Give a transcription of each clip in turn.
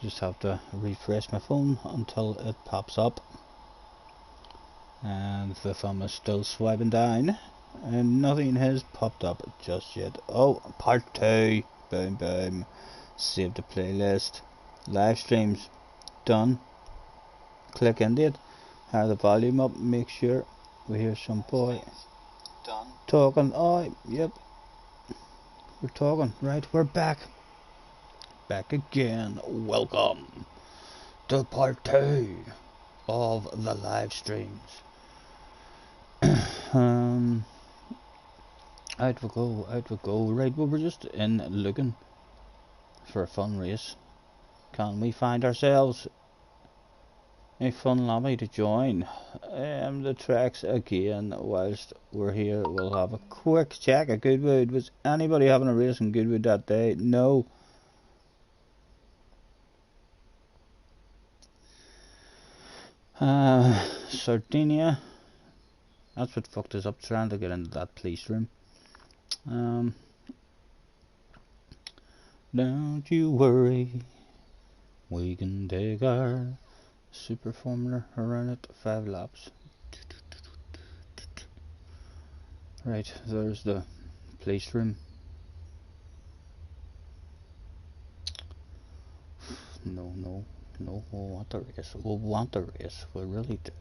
Just have to refresh my phone until it pops up. And the thumb is still swiping down. And nothing has popped up just yet. Oh, part 2. Boom, boom. Save the playlist. Live streams done. Click into it. Have the volume up. Make sure we hear some boy done. Talking. Oh, yep. We're talking. Right, we're back. Back again. Welcome to part 2 of the live streams. Out we go. Right, well, we're just in looking for a fun race. Can we find ourselves a fun lobby to join? The tracks again. Whilst we're here, we'll have a quick check at Goodwood. Was anybody having a race in Goodwood that day? No. Sardinia. That's what fucked us up, trying to get into that police room. Don't you worry, we can take our super formula around it 5 laps. Right, there's the police room. No, we'll want the race. We'll want the race, we really do.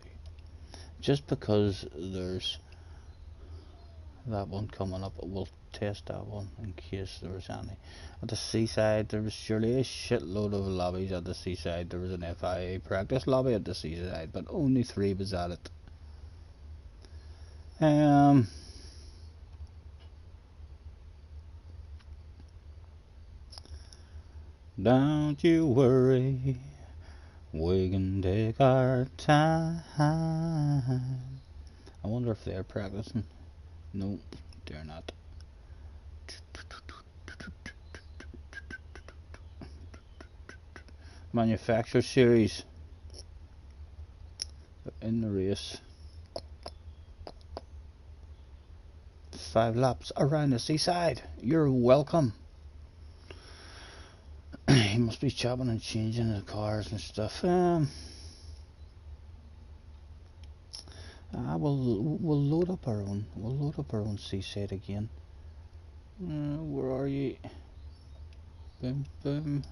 Just because there's that one coming up, we'll test that one in case there was any. At the seaside, there was surely a shitload of lobbies at the seaside. There was an FIA practice lobby at the seaside, but only 3 was at it. Don't you worry, we can take our time. I wonder if they're practicing. No, they're not. Manufacturer series in the race. 5 laps around the seaside. You're welcome. He must be chopping and changing the cars and stuff. We'll load up our own. We'll load up our own seaside again. Where are you? Boom, boom.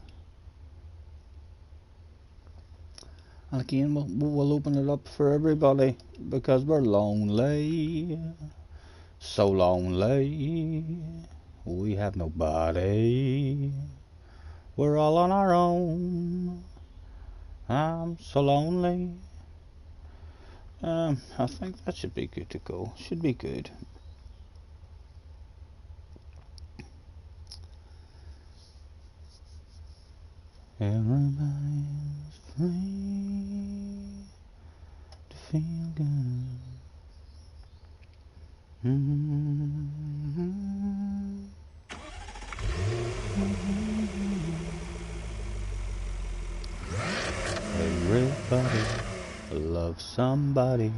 And again, we'll open it up for everybody because we're lonely. So lonely. We have nobody. We're all on our own. I'm so lonely. I think that should be good to go. Should be good. Everybody's free to feel good. Everybody loves somebody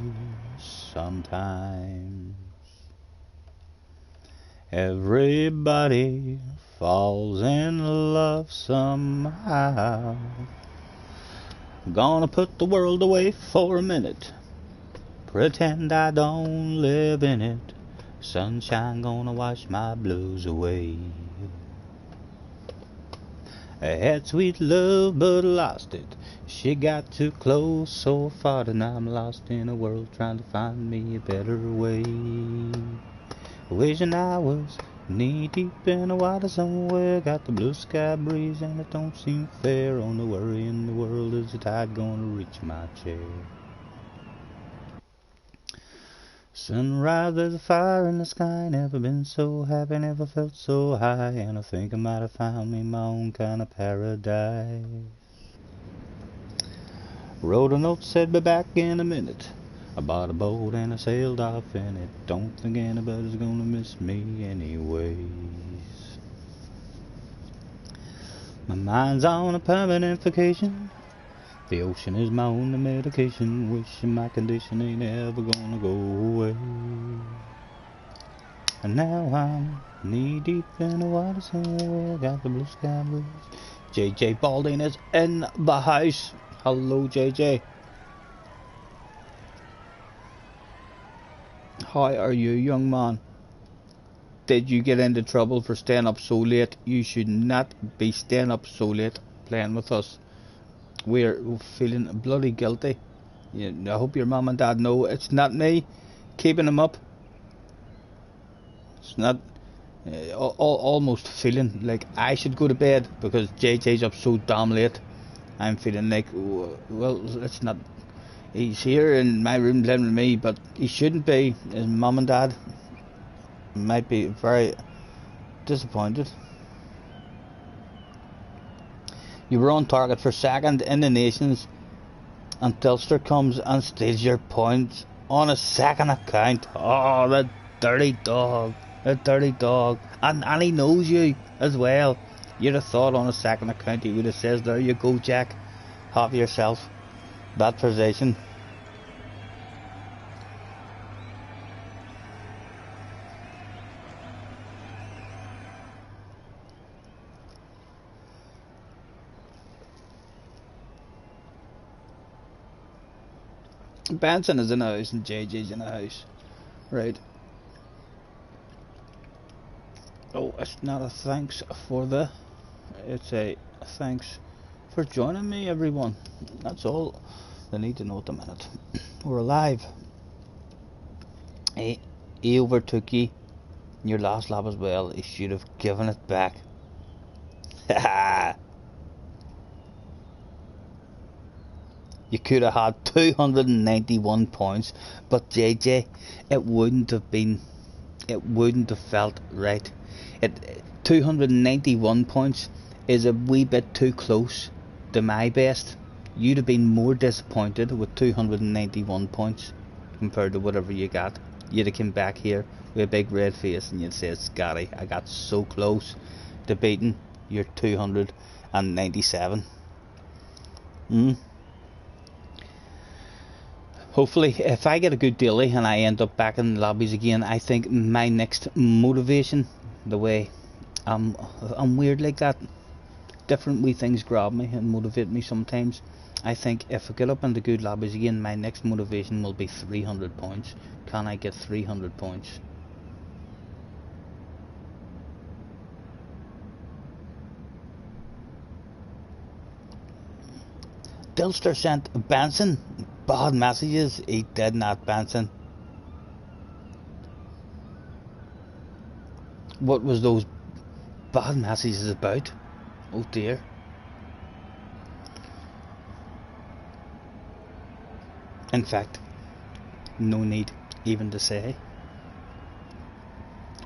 sometimes. Everybody falls in love somehow. Gonna put the world away for a minute. Pretend I don't live in it. Sunshine gonna wash my blues away. I had sweet love but lost it. She got too close so far, and I'm lost in a world trying to find me a better way. Wishing I was knee deep in the water somewhere. Got the blue sky breeze and it don't seem fair. Only worry in the world is the tide gonna reach my chair. Sunrise, there's a fire in the sky. Never been so happy, never felt so high. And I think I might have found me my own kind of paradise. Wrote a note, said be back in a minute. I bought a boat and I sailed off in it. Don't think anybody's gonna miss me anyways. My mind's on a permanent vacation. The ocean is my only medication. Wishing my condition ain't ever gonna go away. And now I'm knee deep in the water somewhere. Got the blue sky breeze JJ Balding is in the house. Hello, JJ. How are you, young man? Did you get into trouble for staying up so late? You should not be staying up so late playing with us. We're feeling bloody guilty. I hope your mum and dad know it's not me keeping them up. It's not almost feeling like I should go to bed because JJ's up so damn late. I'm feeling like, well, it's not. He's here in my room playing with me, but he shouldn't be. His mum and dad might be very disappointed. You were on target for second in the nations, and Ulster comes and steals your points on a second account. Oh, that dirty dog. That dirty dog. And he knows you as well. You'd have thought on a second account he would have says, there you go, Jack. Have yourself that position. Benson is in the house and JJ's in the house. Right. Oh, it's not a thanks for the... It's a thanks for joining me, everyone. That's all they need to know at the minute. We're alive. He overtook you in your last lap as well. He should have given it back. You could have had 291 points, but JJ, it wouldn't have felt right. 291 points is a wee bit too close to my best. You'd have been more disappointed with 291 points compared to whatever you got. You'd have come back here with a big red face and you'd say, Scotty, I got so close to beating your 297. Hopefully, if I get a good daily and I end up back in the lobbies again, I think my next motivation, the way I'm weird like that, different wee things grab me and motivate me sometimes. I think if I get up into good lobbies again, my next motivation will be 300 points. Can I get 300 points? Dilster sent Benson bad messages. He did not, Benson. What was those bad messages about? Oh dear. In fact, no need even to say.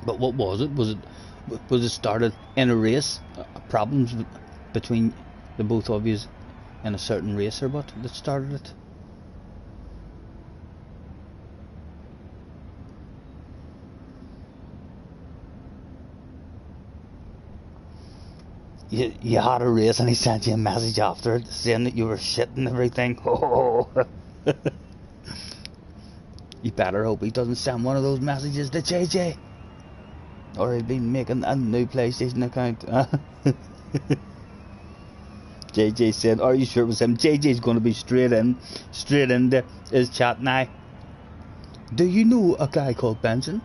But what was it? Was it started in a race? Problems between the both of you in a certain race or what that started it? You had a race and he sent you a message after it saying that you were shit and everything. Oh. You better hope he doesn't send one of those messages to JJ, or he'll be making a new PlayStation account. JJ said, are you sure it was him? JJ's going to be straight into his chat now. Do you know a guy called Benson?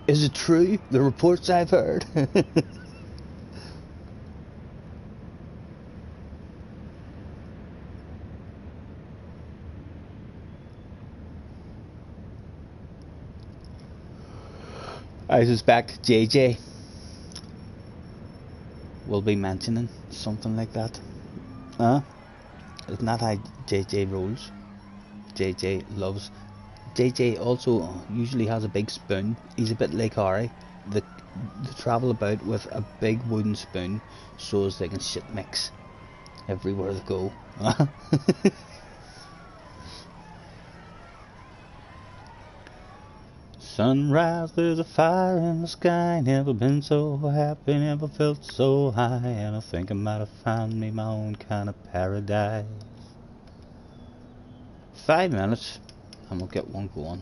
Is it true, the reports I've heard? I suspect JJ will be mentioning something like that. It's not how JJ rolls. JJ loves. JJ also usually has a big spoon. He's a bit like Harry. They travel about with a big wooden spoon so as they can shit mix everywhere they go. Sunrise, there's a fire in the sky. Never been so happy, never felt so high. And I think I might have found me my own kind of paradise. 5 minutes and we'll get one going.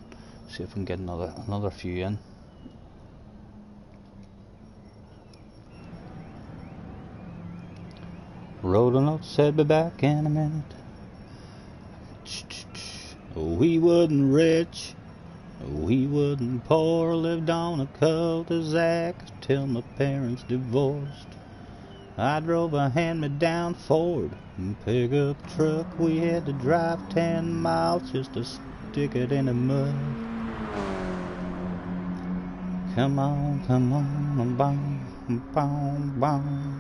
See if we can get another few in. Wrote a note, said be back in a minute. We wasn't rich, we wasn't poor, lived on a cul-de-sac till my parents divorced. I drove a hand-me-down Ford and pickup truck. We had to drive 10 miles just to stick it in the mud. Come on, bum, bum, bum.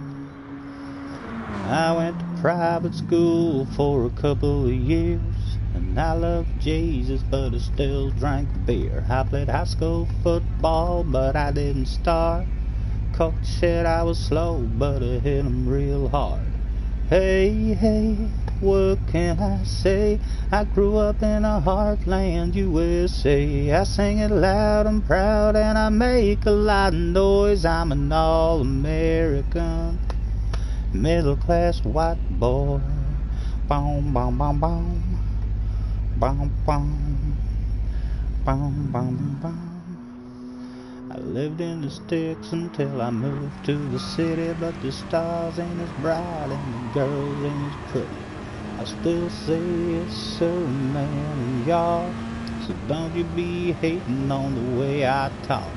I went to private school for a couple of years, and I loved Jesus, but I still drank beer. I played high school football, but I didn't start. Coach said I was slow, but I hit him real hard. Hey, hey, what can I say? I grew up in a heartland USA. I sing it loud and proud, and I make a lot of noise. I'm an all-American, middle-class white boy. Boom, boom, boom, boom. Boom, boom. Boom, boom, boom. I lived in the sticks until I moved to the city, but the stars ain't as bright and the girls ain't as pretty. I still say yes sir, man, and y'all, so don't you be hating on the way I talk.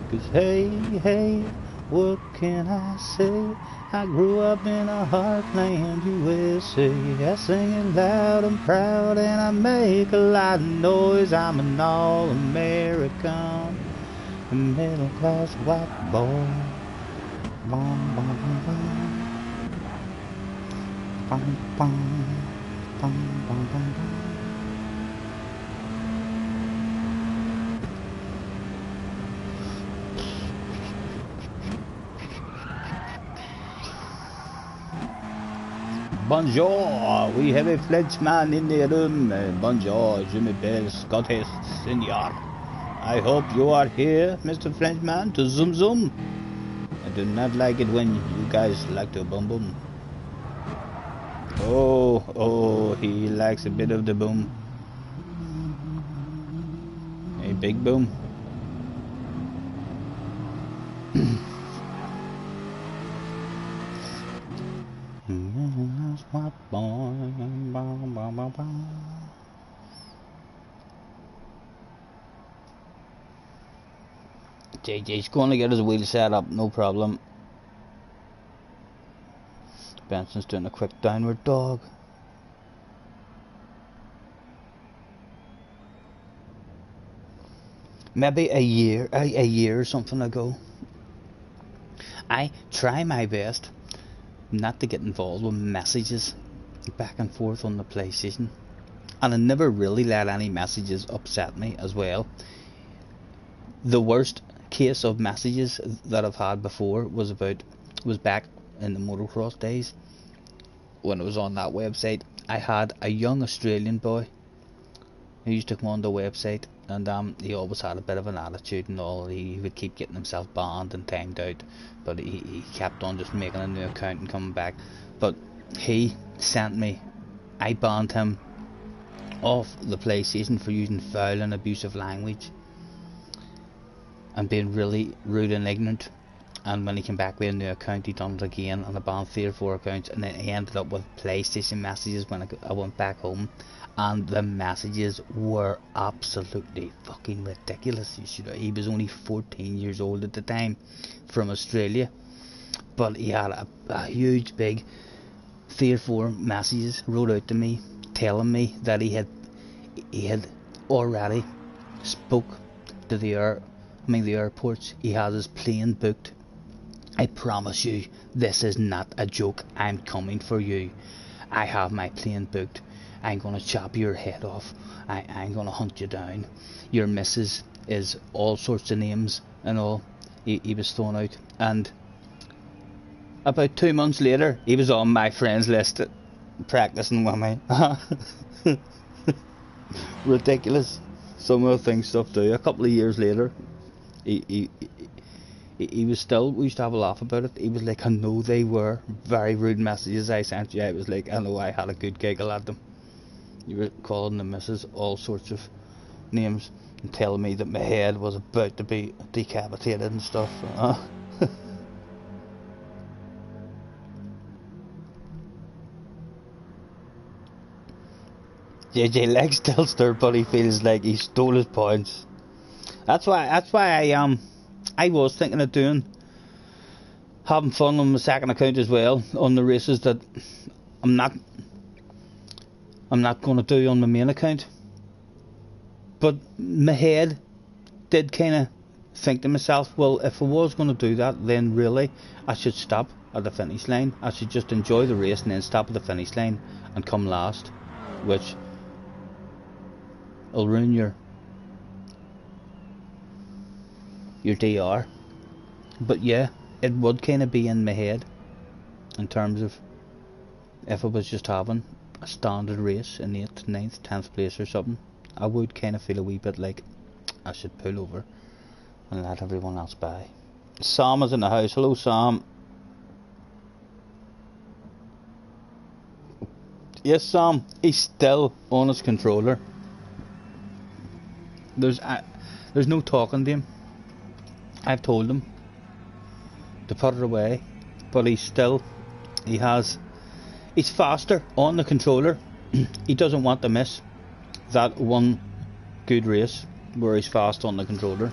'Cause hey, hey, what can I say? I grew up in a heartland USA. I sing it loud and proud, and I make a lot of noise. I'm an all-American, a middle-class white boy. Bum, bum, bum, bum. Bum, bum, bum, bum, bum, bum. Bonjour, we have a Frenchman in the room. Bonjour, je m'appelle Scottish Senior. I hope you are here, Mr. Frenchman, to zoom zoom. I do not like it when you guys like to boom boom. Oh, he likes a bit of the boom. A big boom. JJ's going to get his wheel set up, no problem. Benson's doing a quick downward dog. Maybe a year or something ago, I try my best not to get involved with messages back and forth on the PlayStation, and I never really let any messages upset me as well. The worst case of messages that I've had before was back in the motocross days, when I was on that website. I had a young Australian boy who used to come on the website, and he always had a bit of an attitude and all. He would keep getting himself banned and timed out, but he kept on just making a new account and coming back. But he sent me, I banned him off the PlayStation for using foul and abusive language and being really rude and ignorant. And when he came back with a new account, he done it again, and I banned 3 or 4 accounts, and then he ended up with PlayStation messages when I went back home, and the messages were absolutely fucking ridiculous. He was only 14 years old at the time, from Australia, but he had a huge big 3 or 4 messages wrote out to me telling me that he had already spoke to the airports. He has his plane booked. I promise you, this is not a joke. I'm coming for you. I have my plane booked. I'm gonna chop your head off. I'm gonna hunt you down. Your missus is all sorts of names and all. He was thrown out, and about 2 months later, he was on my friends list, practicing with me. Ridiculous. Some of the things stuff do. A couple of years later, he was still, we used to have a laugh about it. He was like, I know they were very rude messages I sent you. I was like, I know I had a good giggle at them. You were calling the missus all sorts of names and telling me that my head was about to be decapitated and stuff. JJ likes still stir, but he feels like he stole his points. That's why I was thinking of having fun on my second account as well, on the races that I'm not going to do on my main account. But my head did kind of think to myself, well, if I was going to do that, then really I should stop at the finish line. I should just enjoy the race and then stop at the finish line and come last, which will ruin your DR. But yeah, it would kind of be in my head in terms of if I was just having a standard race in 8th, 9th, 10th place or something, I would kind of feel a wee bit like I should pull over and let everyone else by. Sam is in the house. Hello, Sam. Yes, Sam. He's still on his controller. There's no talking to him. I've told him to put it away, but he's faster on the controller. He doesn't want to miss that one good race where he's fast on the controller.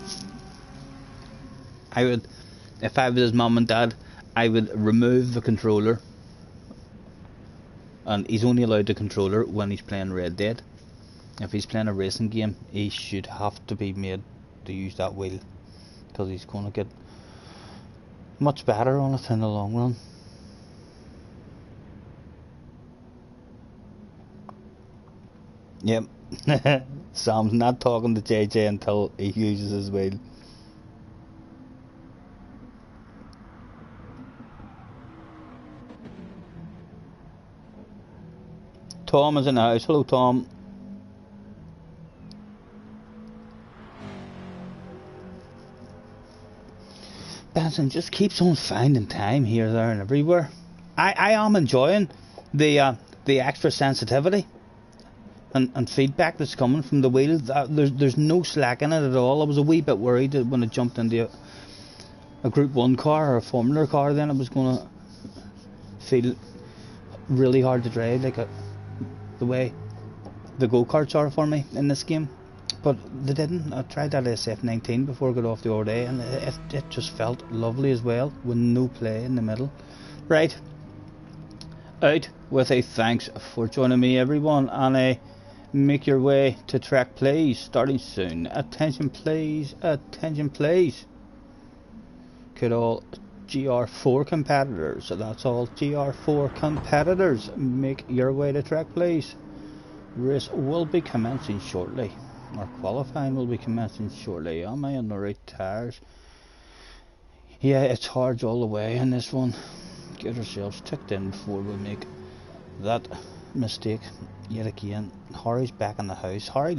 If I was his mum and dad, I would remove the controller, and he's only allowed the controller when he's playing Red Dead. If he's playing a racing game, he should have to be made to use that wheel, because he's going to get much better on it in the long run. Yep. Sam's not talking to JJ until he uses his wheel. Tom is in the house. Hello, Tom. Benson just keeps on finding time here, there and everywhere. I am enjoying the extra sensitivity and feedback that's coming from the wheel. There's no slack in it at all. I was a wee bit worried that when I jumped into a Group 1 car or a Formula car, then it was going to feel really hard to drive, like the way the go-karts are for me in this game. But they didn't. I tried that SF19 before I got off the other day, and it just felt lovely as well, with no play in the middle. Right, out with a thanks for joining me, everyone, and make your way to track, please, starting soon. Attention please, attention please. Could all GR4 competitors, so that's all GR4 competitors, make your way to track, please. Race will be commencing shortly. Our qualifying will be commencing shortly. Am I on the right tires? Yeah, it's hard all the way in this one. Get ourselves ticked in before we make that mistake yet again. Harry's back in the house. Harry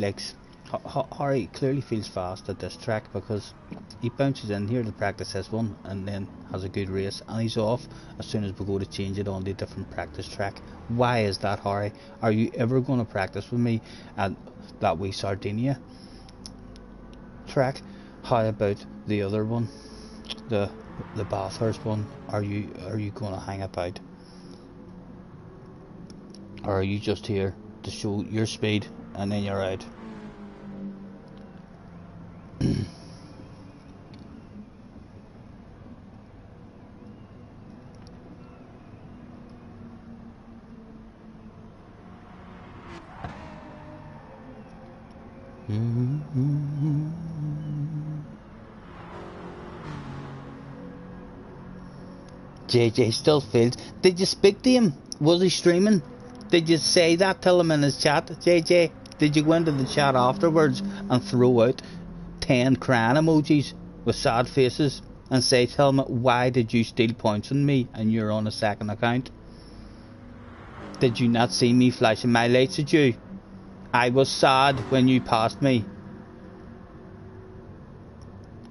clearly feels fast at this track because he bounces in here to practice this one and then has a good race, and he's off as soon as we go to change it on to a different practice track. Why is that, Harry? Are you ever going to practice with me at that wee Sardinia track? How about the other one, the Bathurst one? Are you going to hang about, or are you just here to show your speed and then you're out? JJ still fails. Did you speak to him? Was he streaming? Did you say that? Tell him in his chat, JJ. Did you go into the chat afterwards and throw out 10 crying emojis with sad faces and say, tell me, why did you steal points on me and you're on a second account? Did you not see me flashing my lights at you? I was sad when you passed me.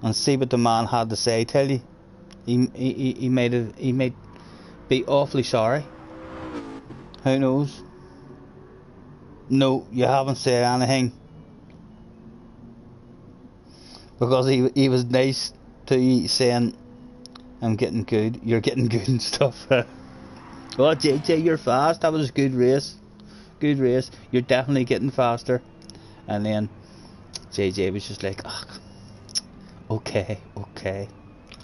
And see what the man had to say, tell you. He may be awfully sorry. Who knows? No, you haven't said anything. Because he was nice to you, saying, I'm getting good, you're getting good and stuff. Well, JJ, you're fast. That was a good race. good race. You're definitely getting faster. And then JJ was just like, oh, okay,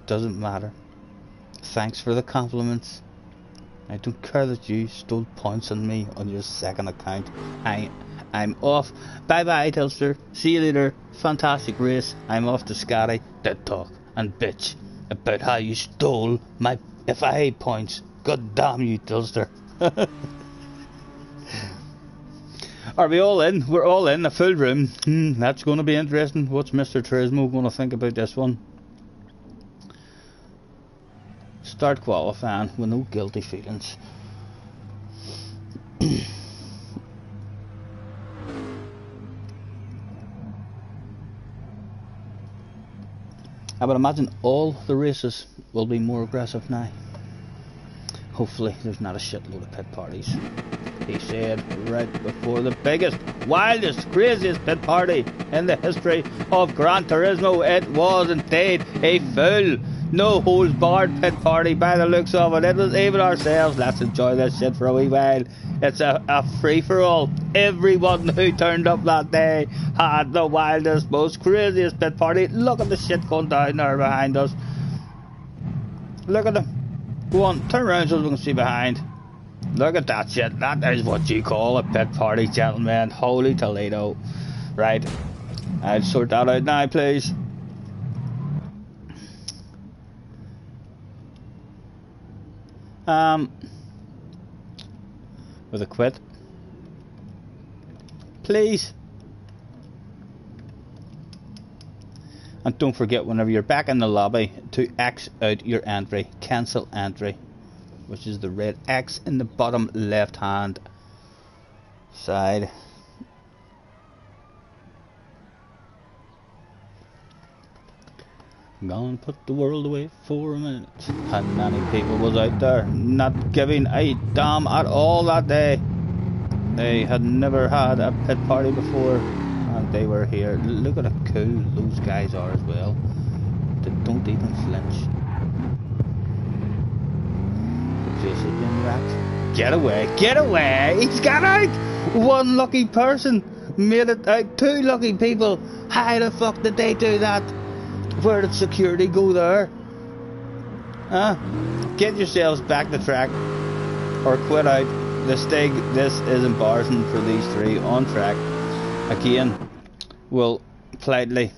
doesn't matter. Thanks for the compliments. I don't care that you stole points on me on your second account. I'm off. Bye bye, Tilster. See you later. Fantastic race. I'm off to Scotty to talk and bitch about how you stole my FIA points. God damn you, Tilster. Are we all in? We're all in. A full room. That's going to be interesting. What's Mr. Turismo going to think about this one? Start qualifying with no guilty feelings. I would imagine all the races will be more aggressive now. Hopefully there's not a shitload of pit parties. He said right before the biggest, wildest, craziest pit party in the history of Gran Turismo. It was indeed a full, no holds barred pit party by the looks of it. It was even ourselves. Let's enjoy this shit for a wee while. It's a free for all. Everyone who turned up that day had the wildest, most craziest pit party. Look at the shit going down there behind us. Look at them. Go on, turn around so we can see behind. Look at that shit. That is what you call a pit party, gentlemen. Holy Toledo. Right. I'll sort that out now, please. With a quit. Please. And don't forget, whenever you're back in the lobby, to X out your entry. Cancel entry. Which is the red X in the bottom left hand side. Gonna put the world away for a minute. How many people was out there not giving a damn at all that day? They had never had a pit party before, and they were here. Look at how cool those guys are as well. They don't even flinch. The place has been wrecked. Get away! Get away! He's got out! One lucky person made it out. Two lucky people. How the fuck did they do that? Where did security go there? Huh? Get yourselves back to track or quit out. This is embarrassing for these three on track. Again, we'll politely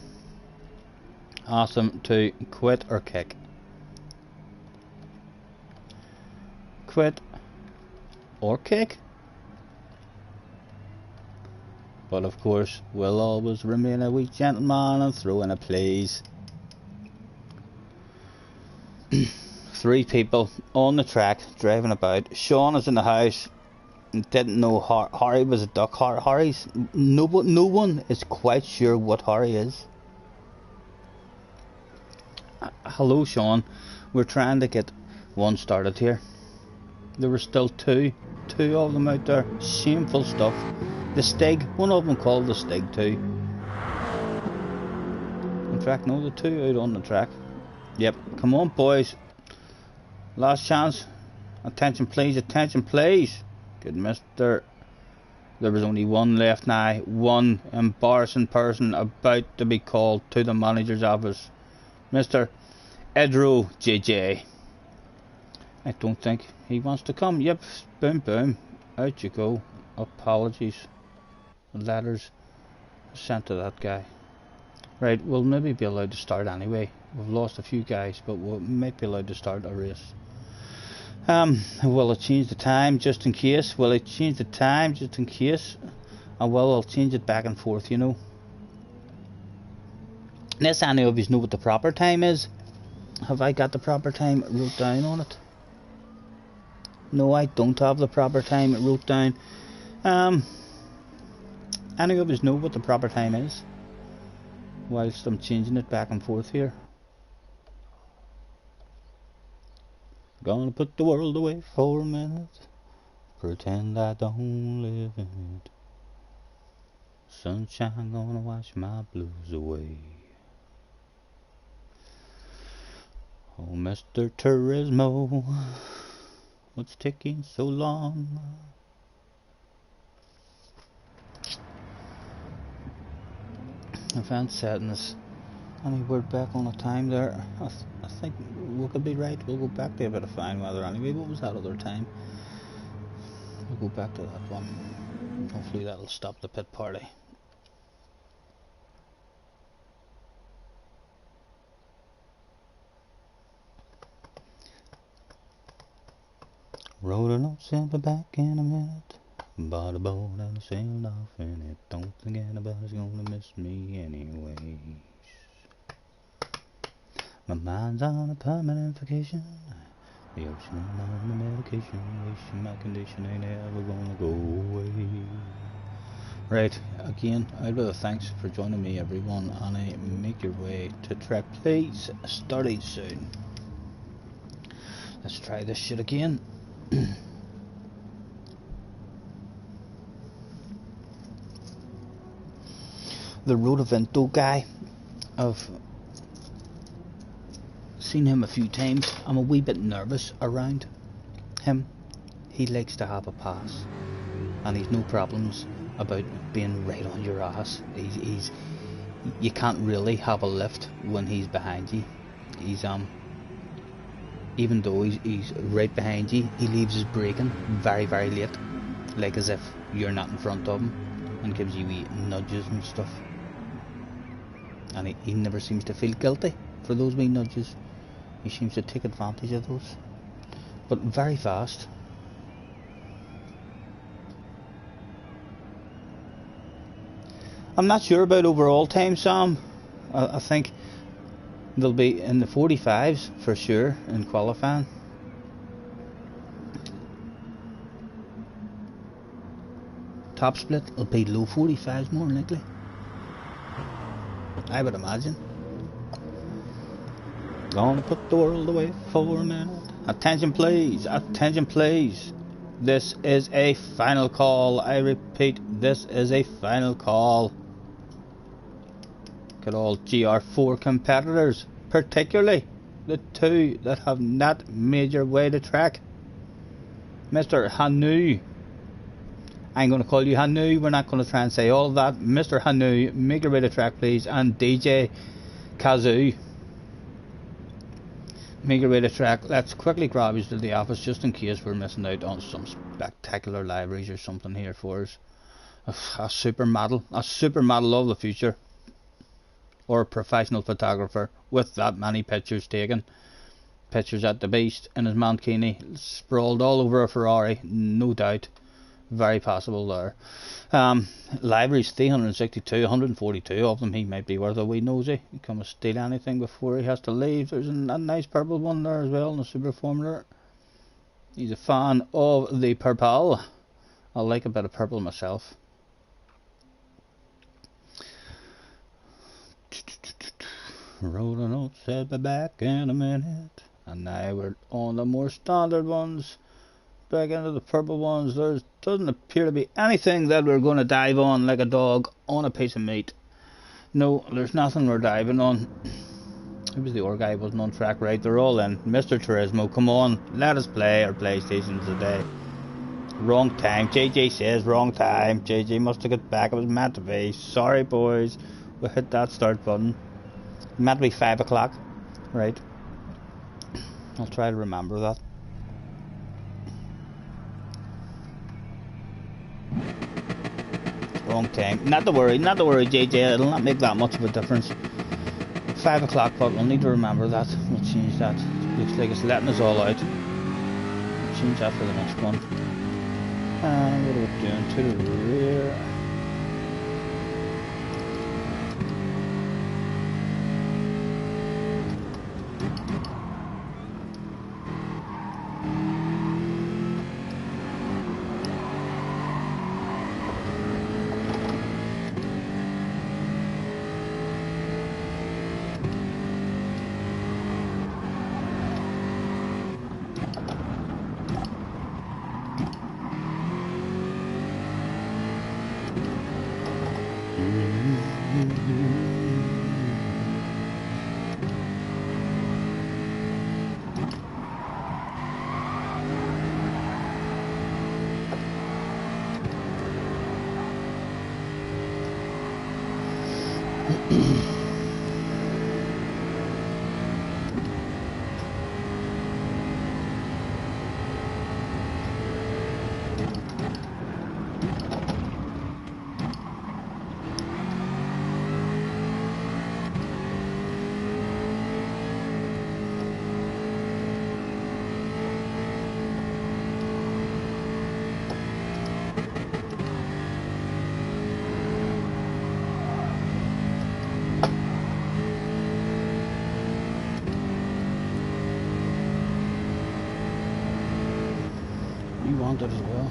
ask them to quit or kick. Quit or kick. But of course, we'll always remain a wee gentleman and throw in a please. 3 people on the track driving about. Sean is in the house. Didn't know Harry was a duck. Harry's no one is quite sure what Harry is. Hello, Sean. We're trying to get one started here. There were still two of them out there. Shameful stuff. The Stig, one of them called the Stig too. In fact, no, the 2 out on the track. Yep, come on boys. Last chance. Attention please, attention please. Good mister. There was only one left now. One embarrassing person about to be called to the manager's office. Mr. Edro JJ. I don't think he wants to come. Yep, boom boom. Out you go. Apologies. Letters sent to that guy. Right, we'll maybe be allowed to start anyway. We've lost a few guys, but we might be allowed to start a race. Will it change the time just in case? Will it change the time just in case? And well, I'll change it back and forth, you know. Unless any of you know what the proper time is. Have I got the proper time wrote down on it? No, I don't have the proper time wrote down. Any of you know what the proper time is? Whilst I'm changing it back and forth here. Gonna put the world away for a minute. Pretend I don't live in it. Sunshine gonna wash my blues away. Oh, Mr. Turismo, what's taking so long? event settings. And we're back on the time there. I think we could be right. We'll go back to a bit of fine weather anyway. What was that other time? We'll go back to that one. Hopefully that'll stop the pit party. Wrote a note, sent me back in a minute. Bought a boat and sailed off in it. Don't think anybody's gonna miss me anyways. My mind's on a permanent vacation. The ocean on the medication. Wishing my condition ain't ever gonna go away. Right, again, I'd rather thanks for joining me, everyone, and make your way to track, please. Starting soon. Let's try this shit again. The Rodavento guy, I've seen him a few times. I'm a wee bit nervous around him. He likes to have a pass, and he's no problems about being right on your ass. You can't really have a lift when he's behind you. He's even though he's right behind you, he leaves his braking very, very late, like as if you're not in front of him, and gives you wee nudges and stuff. And he never seems to feel guilty for those wee nudges. He seems to take advantage of those, but very fast. I'm not sure about overall time, Sam. I think they'll be in the 45s for sure in qualifying. Top split will be low 45s more likely, I would imagine. Gonna put the world away for a minute. Attention please, attention please. This is a final call. I repeat, this is a final call. At all GR4 competitors, particularly the two that have not made your way to track. Mr. Hanu, I'm going to call you Hanu, we're not going to try and say all of that. Mr. Hanu, make your way to track please, and DJ Kazoo, make your way to track. Let's quickly grab you to the office just in case we're missing out on some spectacular libraries or something here for us. A supermodel of the future, or a professional photographer with that many pictures taken. Pictures at the beast in his Mankini, sprawled all over a Ferrari, no doubt. Very possible there. Libraries 362, 142 of them. He might be worth a wee nosy. He come and steal anything before he has to leave. There's a nice purple one there as well in the Super Formula. He's a fan of the purple. I like a bit of purple myself. Wrote a note, said be back in a minute. And now we're on the more standard ones. Back into the purple ones. There doesn't appear to be anything that we're going to dive on like a dog on a piece of meat. No, there's nothing we're diving on. Who was the other guy? Wasn't on track, right? They're all in. Mr. Turismo, come on, let us play our PlayStation today. Wrong time. JJ says wrong time. JJ must have got back. It was meant to be. Sorry, boys. We hit that start button. Meant to be 5 o'clock, right? I'll try to remember that. Wrong time. Not to worry, JJ. It'll not make that much of a difference. 5 o'clock, but we'll need to remember that. We'll change that. Looks like it's letting us all out. We'll change that for the next one. And what are we doing to the rear? You want it as well.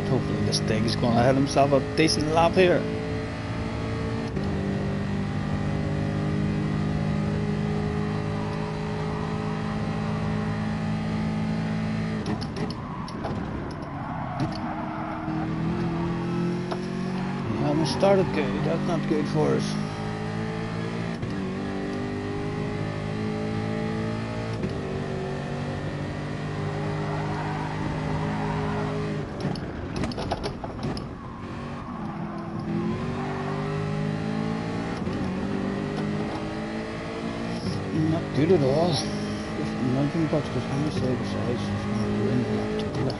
Hopefully this thing is going to have himself a decent lap here. Started good, that's not good for us. Not good at all. Just nothing but because how many side sides is going to ruin the lap together.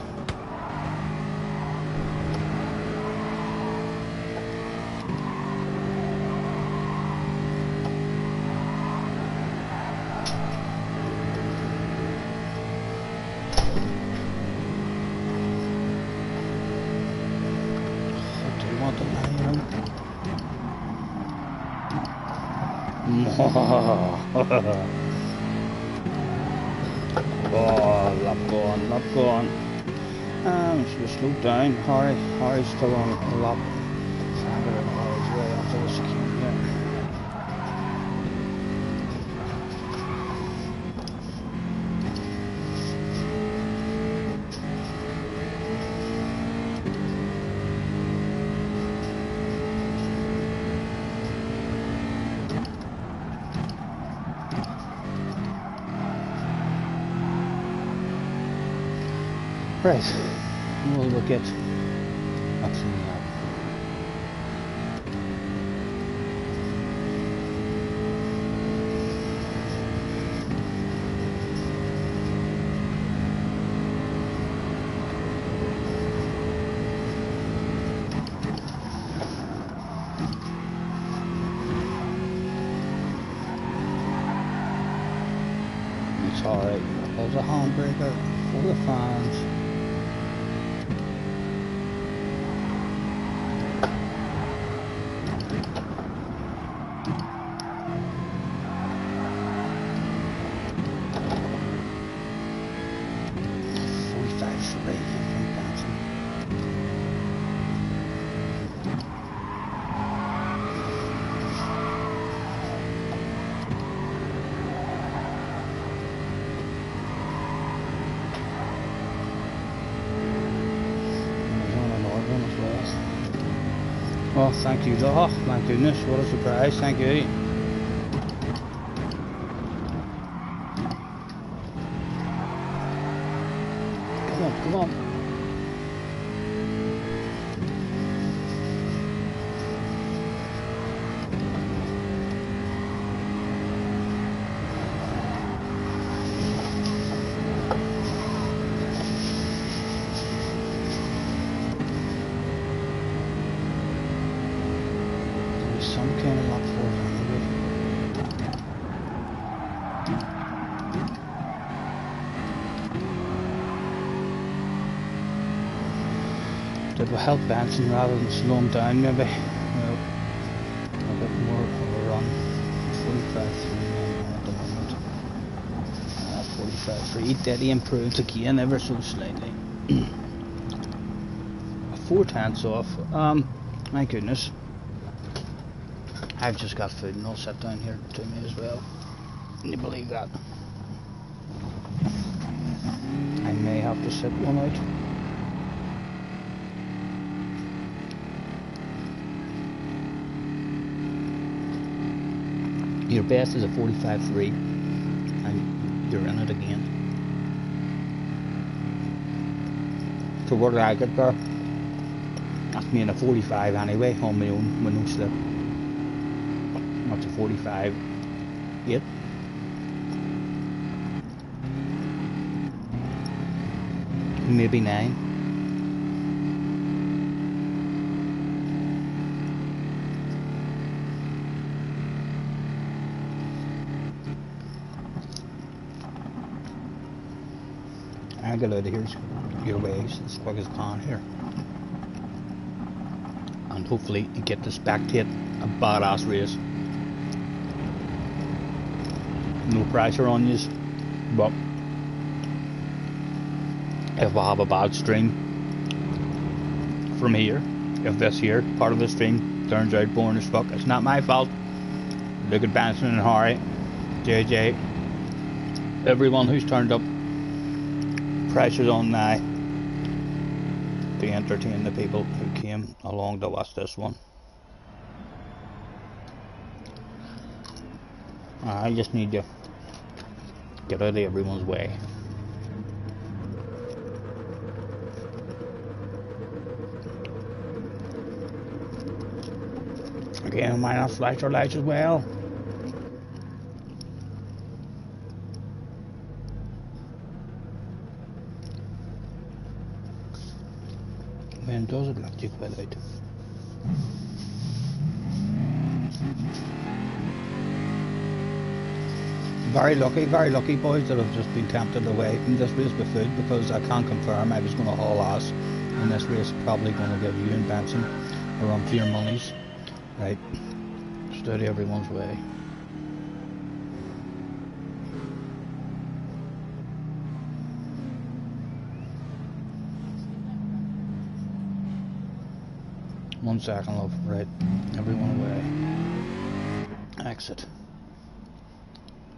Oh, lap gone. Should have slowed down. Harry's still on a lap. Further on Harry's way after this came here. Right, we'll get up to the lap. It's alright, there's a handbreaker for the fans. Oh, thank you. Oh, my goodness, what a surprise. Thank you. Come on, come on. Some kind of lap forward anyway. That will help Benson rather than slow him down maybe. Well, a bit more of a run. 45.3 at the moment. 45.3. Daddy improved again ever so slightly. 4/10 off. My goodness. I've just got food and all set down here to me as well. Can you believe that? I may have to sit one out. Your best is a 45.3, and you're in it again. So where did I get there? That's me in a 45 anyway, on my own, with no slip. That's a 45.8. Maybe 9. I'll get out of here, your ways as quick as I can here. And hopefully get to spectate a badass race. No pressure on yous, but if we have a bad stream from here, if this here part of the stream turns out boring as fuck, it's not my fault. Look at Benson and Harry, JJ, everyone who's turned up. Pressure's on now to entertain the people who came along to watch this one. I just need to get out of everyone's way. Again, why not flash our lights as well? When does it look well out? Very lucky boys that have just been tempted away from this race with food, because I can't confirm I was going to haul ass in this race. Probably going to give you and Benson a run for your monies. Right, study everyone's way. One second, love. Right, everyone away. Exit.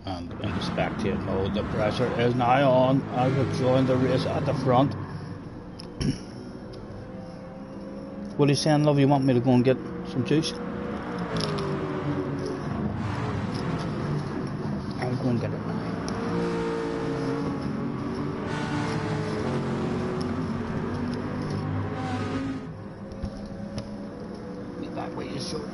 And in the spectate mode, the pressure is now on as we join the race at the front. What are you saying, love? You want me to go and get some juice? I'll go and get it now. Be back with you shortly.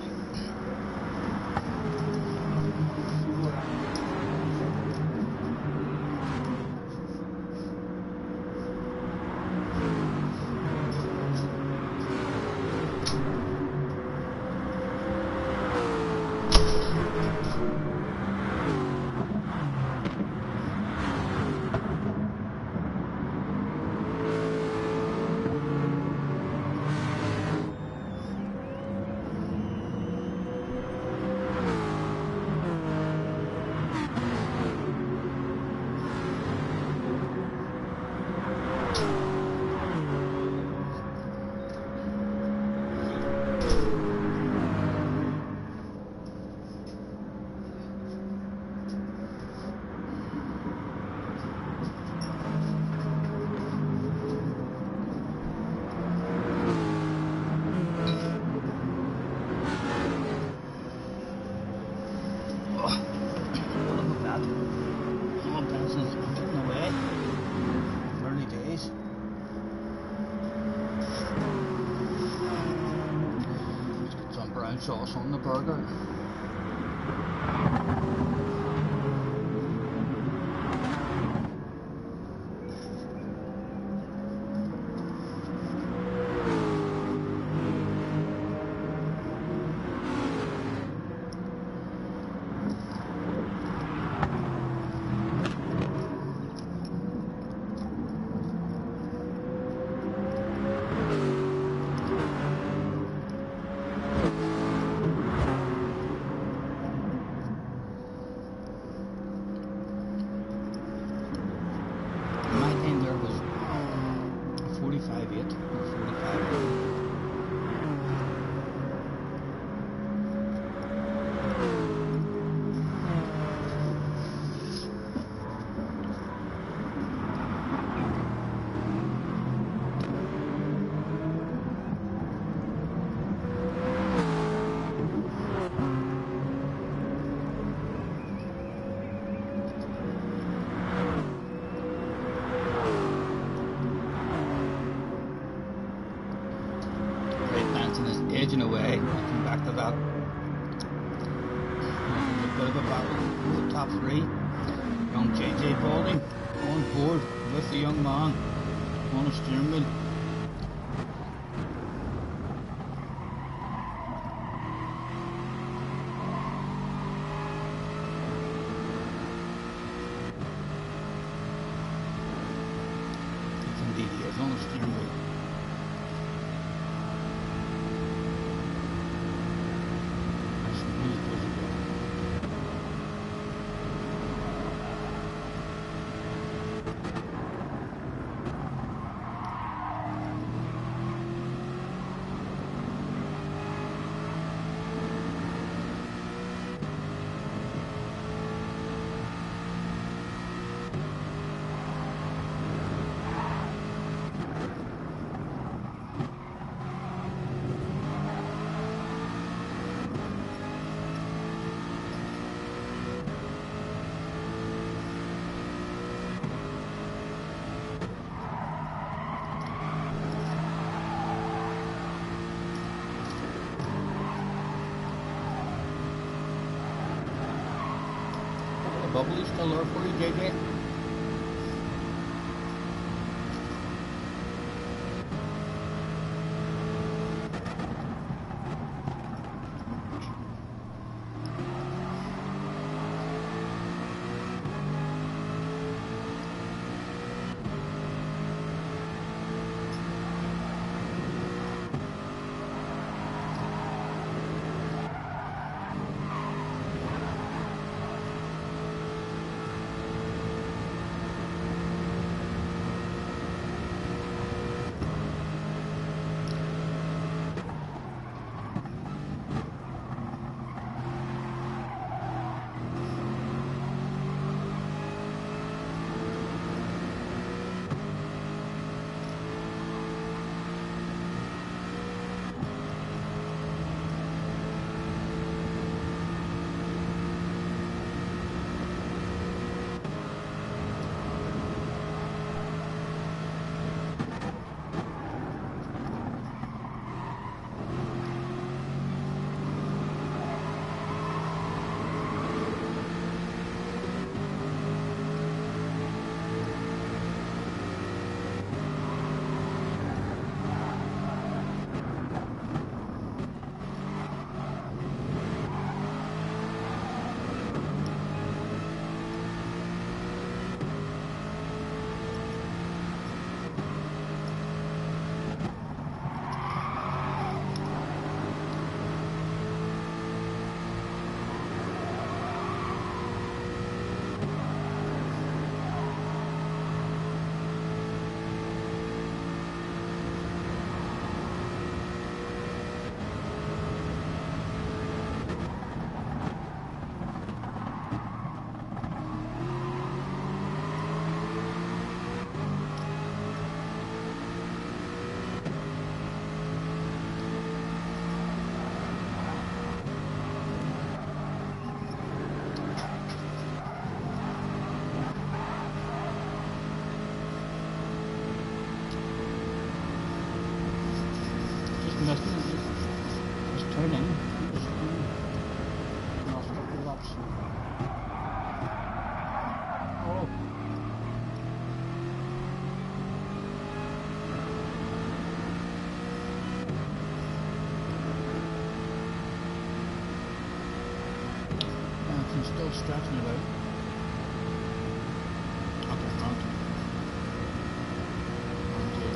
Sauce on the burger. that. A bit of a battle for the top three. Young JJ Balding on board with the young man on a steering wheel. Indeed he is on a steering wheel. Bubbly still there for you, JJ? Just turn in. Last couple of laps. Oh. I'm still stretching it out. Okay, front.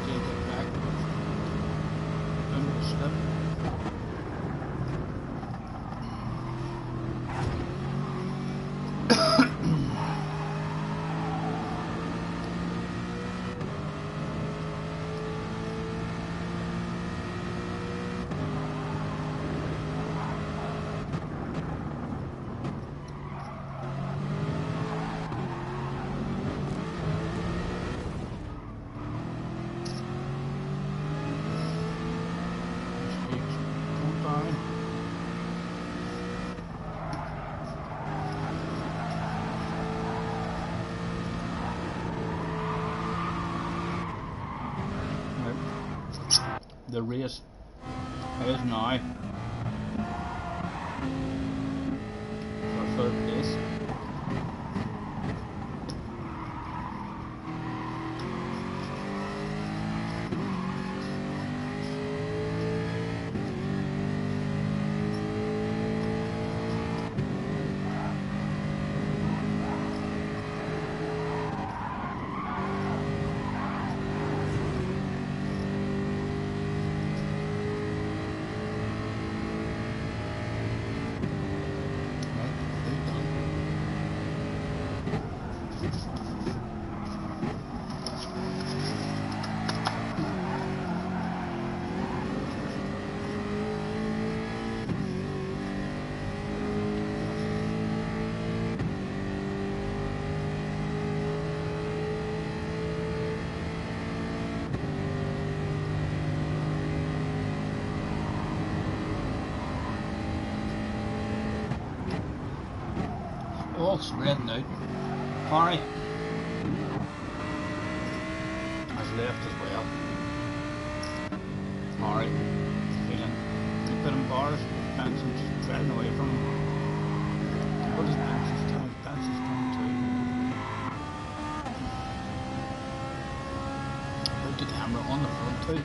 Take it back. Under the slip. The race is now race. All spreading out. Harry has left as well. Harry feeling a bit embarrassed. Benson's just driving away from him. What is Benson's time? Benson's time too. Put the camera on the front too.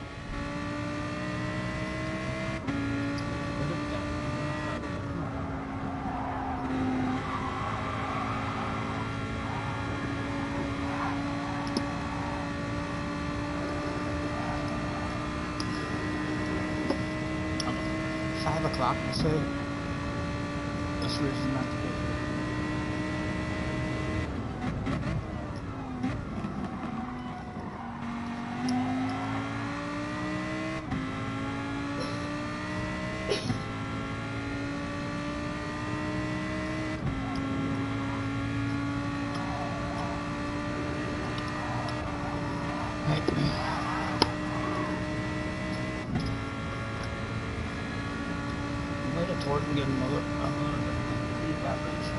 O'clock, so this race is meant to be. Toward and get another feedback race.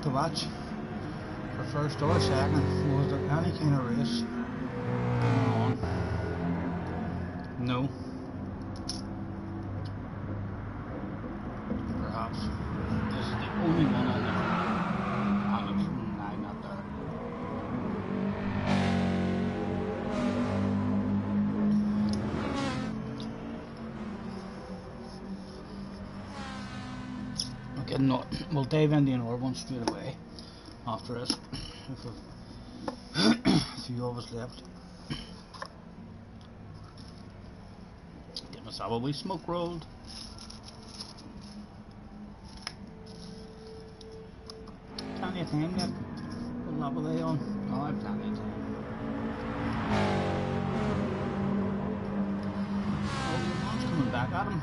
To watch for first or second. Was there any kind of race going on? No. Perhaps this is the only one on there. Alex, no, not there. Okay. get we'll dive into another one straight away after this. If a few of us left. Get myself a wee smoke rolled. Plenty of time left. Put a lap of lay on. Oh, I've plenty of time. Oh, the one's coming back at him.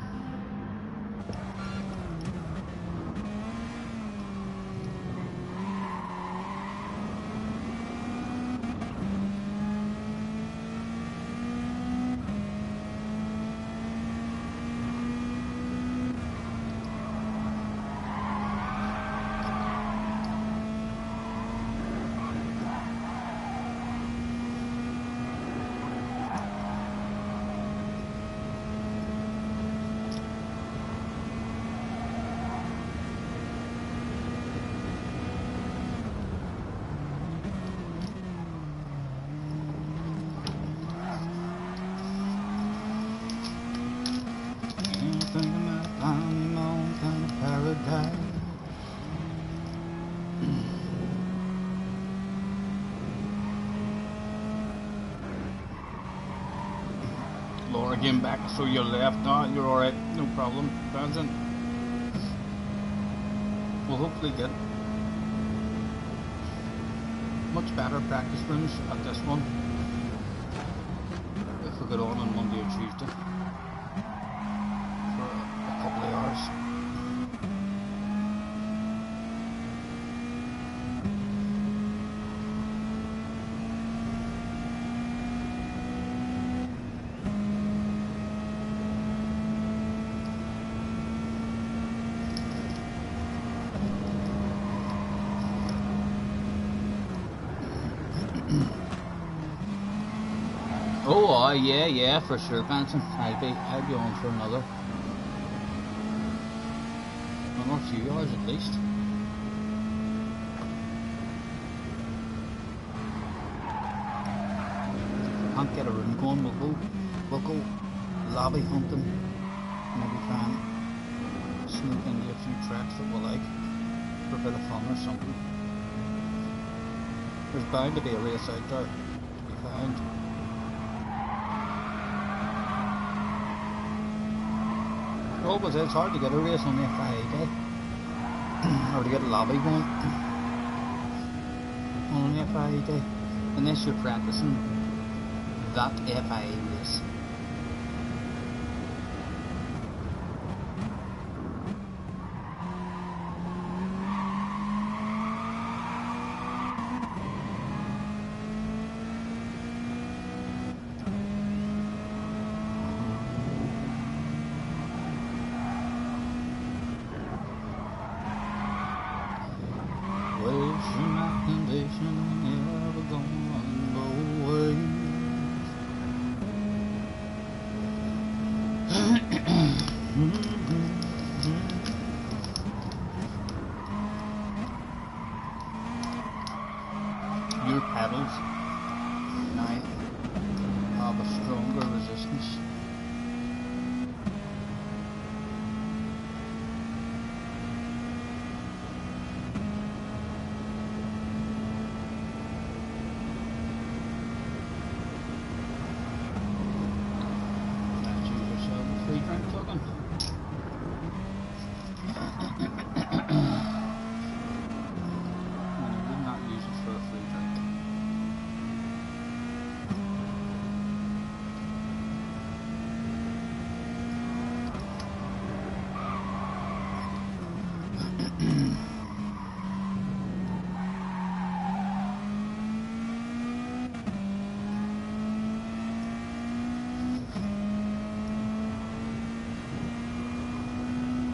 Laura came back through your left. No, you're alright, no problem. Benson. We'll hopefully get much better practice rooms at this one if we get on Monday or Tuesday for a couple of hours. Oh, yeah, for sure, Benson. I'll be on for another few hours at least. If we can't get a room going, we'll go lobby hunting. Maybe try and sneak into a few tracks that we like for a bit of fun or something. There's bound to be a race out there to be found. Oh, but it's hard to get a race on the FIA day, or to get a lobby going on the FIA day, unless you're practicing that FIA race. Your pedals now have a stronger resistance. Let's use yourself a free drink plug-in.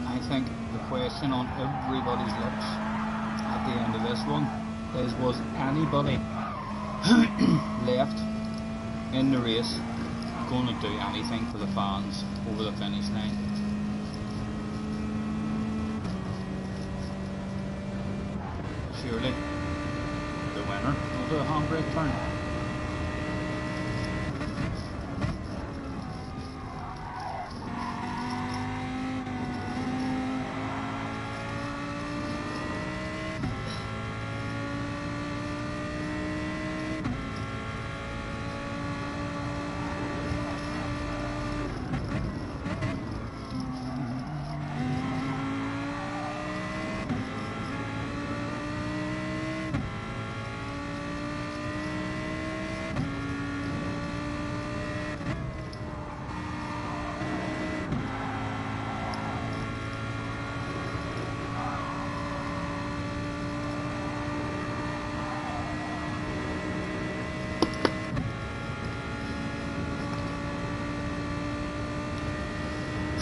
I think the question on everybody's lips at the end of this one is, was anybody left in the race going to do anything for the fans over the finish line? Surely the winner will do a handbrake turn.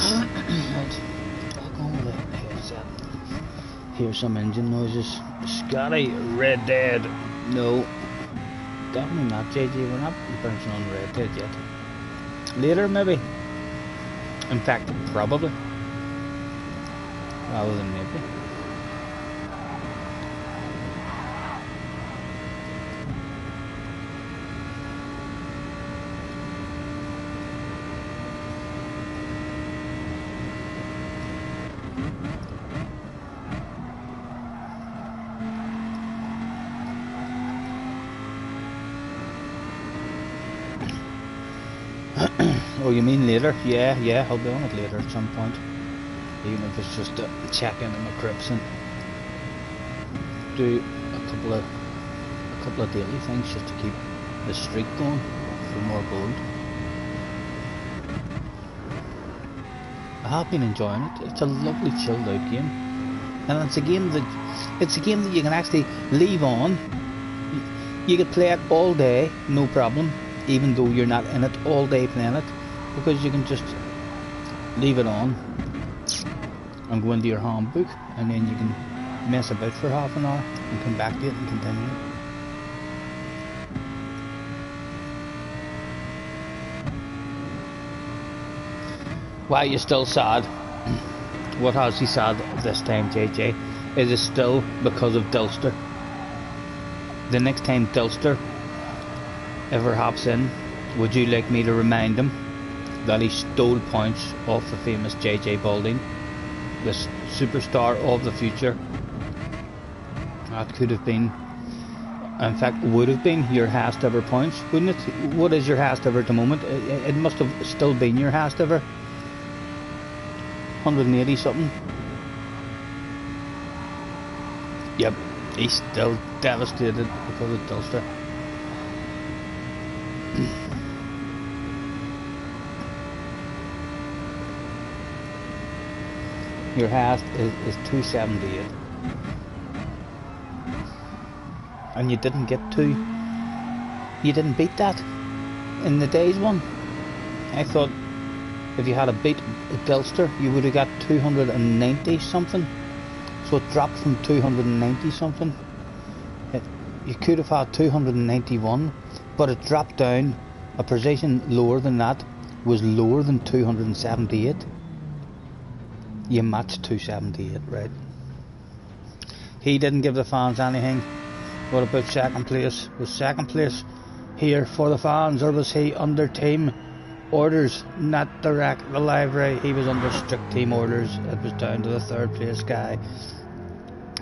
Right, back on with the headset. Hear some engine noises. Scotty, Red Dead. No, definitely not, JJ. We're not bouncing on Red Dead yet. Later, maybe. In fact, probably. Rather than maybe. Oh, you mean later? Yeah, I'll be on it later at some point. Even if it's just to check into my crypts and do a couple of daily things just to keep the streak going for more gold. I have been enjoying it. It's a lovely chilled out game, and it's a game that you can actually leave on. You could play it all day, no problem, even though you're not in it all day playing it, because you can just leave it on and go into your handbook, and then you can mess about for half an hour and come back to it and continue. Why are you still sad? What has he sad this time, JJ? It is still because of Dulster. The next time Dulster ever hops in, would you like me to remind him that he stole points off the famous JJ Balding, the superstar of the future? That could have been, in fact would have been, your highest ever points, wouldn't it? What is your highest ever at the moment? It must have still been your highest ever. 180 something. Yep, he's still devastated because of Dulster. Your highest is 278, and you didn't get you didn't beat that in the days one. I thought if you had a beat Dulster, you would have got 290 something, so it dropped from 290 something. You could have had 291, but it dropped down a position lower than that, was lower than 278. You matched 278, right? He didn't give the fans anything. What about second place? Was second place here for the fans, or was he under team orders, not direct the livery? He was under strict team orders. It was down to the third place guy.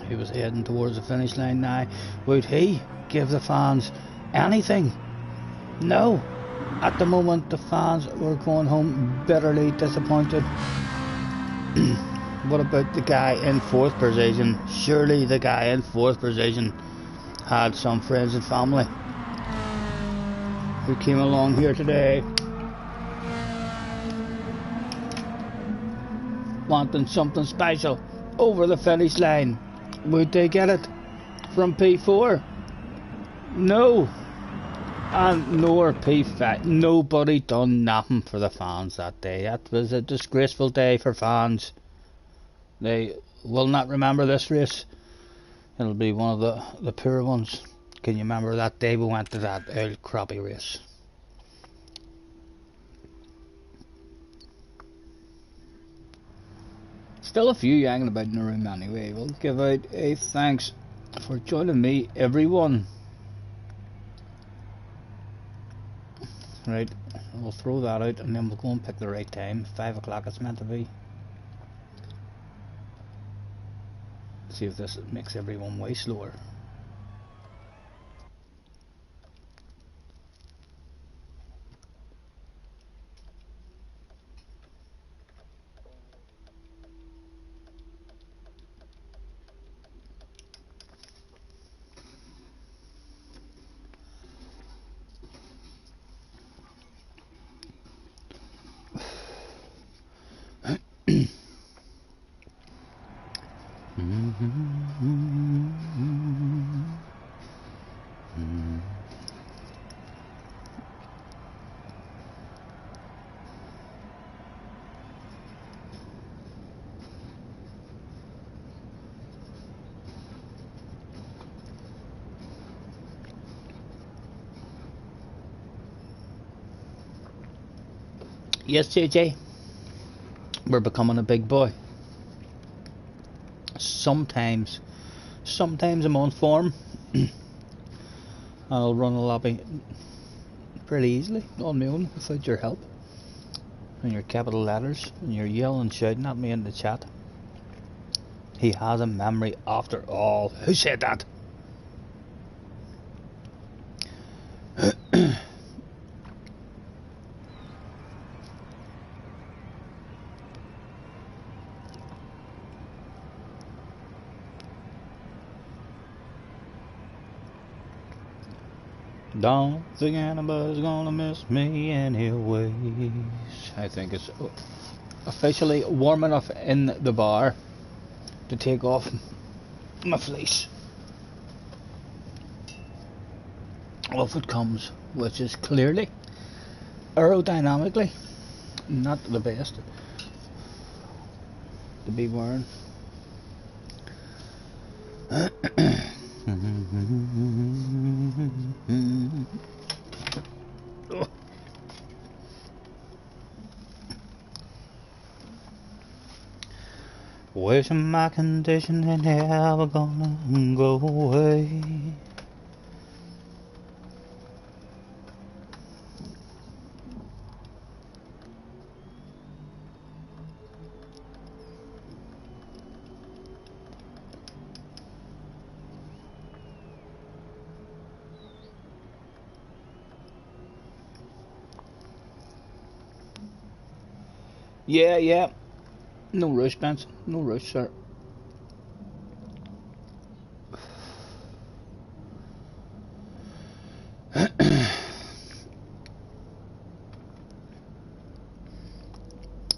He was heading towards the finish line now. Would he give the fans anything? No. At the moment, the fans were going home bitterly disappointed. What about the guy in fourth position? Surely the guy in fourth position had some friends and family who came along here today wanting something special over the finish line. Would they get it from P4? No. And nor P5. Nobody done nothing for the fans that day. That was a disgraceful day for fans. They will not remember this race. It'll be one of the poor ones. Can you remember that day we went to that old crappie race? Still a few hanging about in the room anyway. We'll give out a thanks for joining me, everyone. Right, we'll throw that out and then we'll go and pick the right time. 5 o'clock it's meant to be. See if this makes everyone way slower. Yes, JJ, we're becoming a big boy. Sometimes I'm on form. I'll run a lobby pretty easily on my own without your help and your capital letters and your yelling and shouting at me in the chat. He has a memory after all. Who said that? Don't think anybody's gonna miss me anyways. I think it's officially warm enough in the bar to take off my fleece. Off it comes, which is clearly aerodynamically not the best to be wearing. Wishing my condition ain't never gonna go away. Yeah. No rush, Benson. No rush, sir.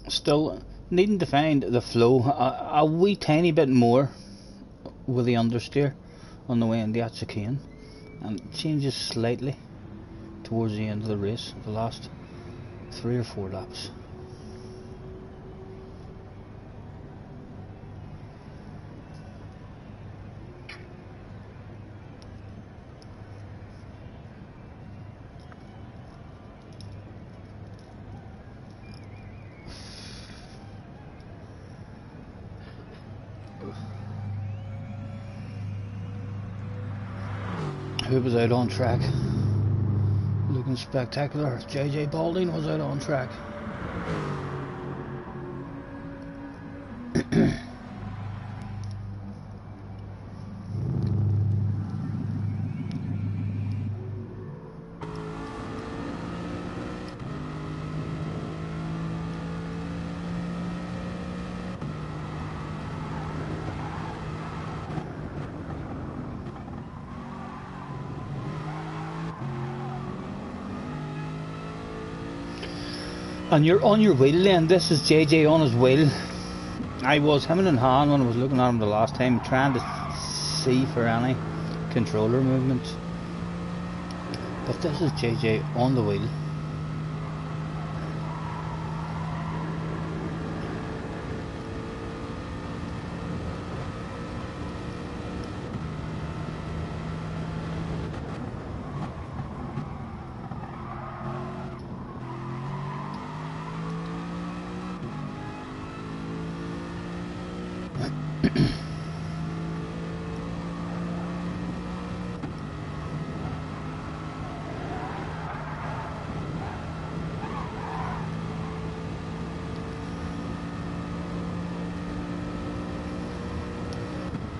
Still needing to find the flow a wee tiny bit more with the understeer on the way in the chicane, and it changes slightly towards the end of the race, the last 3 or 4 laps. Who was out on track? Looking spectacular. JJ Balding was out on track. And you're on your wheel then. This is JJ on his wheel. I was hemming and hawing when I was looking at him the last time, trying to see for any controller movement. But this is JJ on the wheel.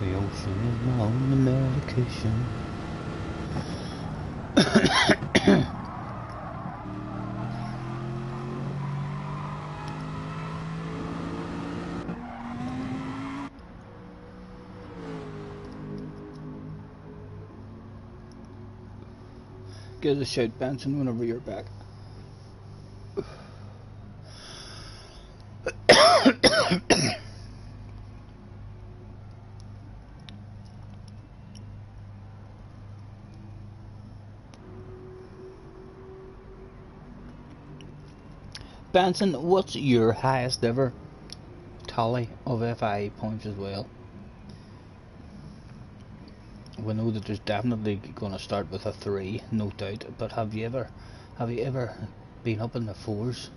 The ocean is my only medication. Give us a shout, Benson, whenever you're back. Benson, what's your highest ever tally of FIA points as well? We know that there's definitely going to start with a 3, no doubt. But have you ever been up in the 4s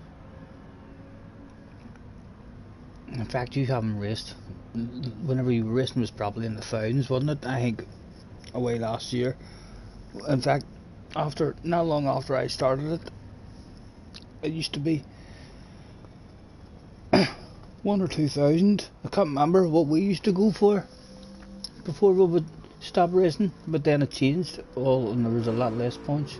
In fact, you haven't raced. Whenever you were racing was probably in the thousands, wasn't it? I think away last year. In fact, not long after I started it, it used to be 1 or 2,000. I can't remember what we used to go for before we would stop racing, but then it changed all and there was a lot less points.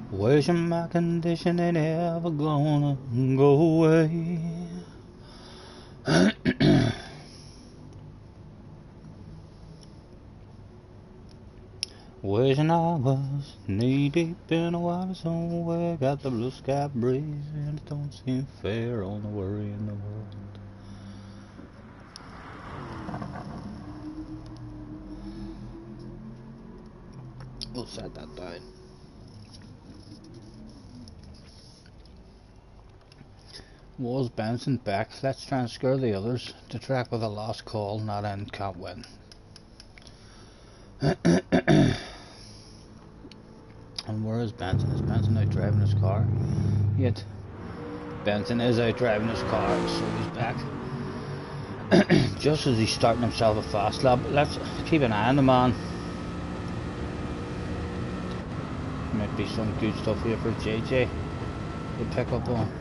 Wishing my condition ain't ever gonna go away. Wishing I was knee deep in a water somewhere. Got the blue sky breeze and it don't seem fair on the worry in the world. We'll set that down. Walls bouncing back. Let's try and scare the others. To track with a lost call, not end, can't win. And where is Benson? Is Benson out driving his car? Yet Benson is out driving his car, so he's back. Just as he's starting himself a fast lap. Let's keep an eye on the man. Might be some good stuff here for JJ to pick up on.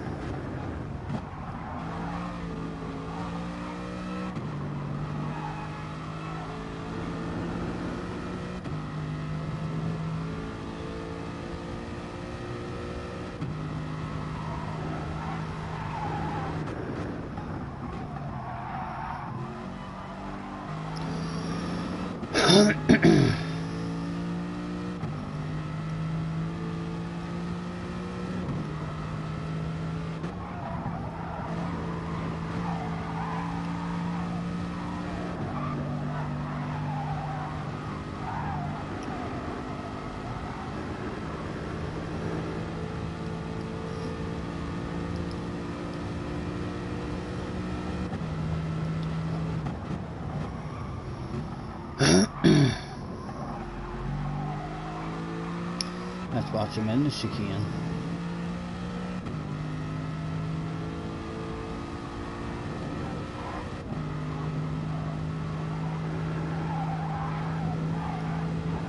Let's watch him in the chicane.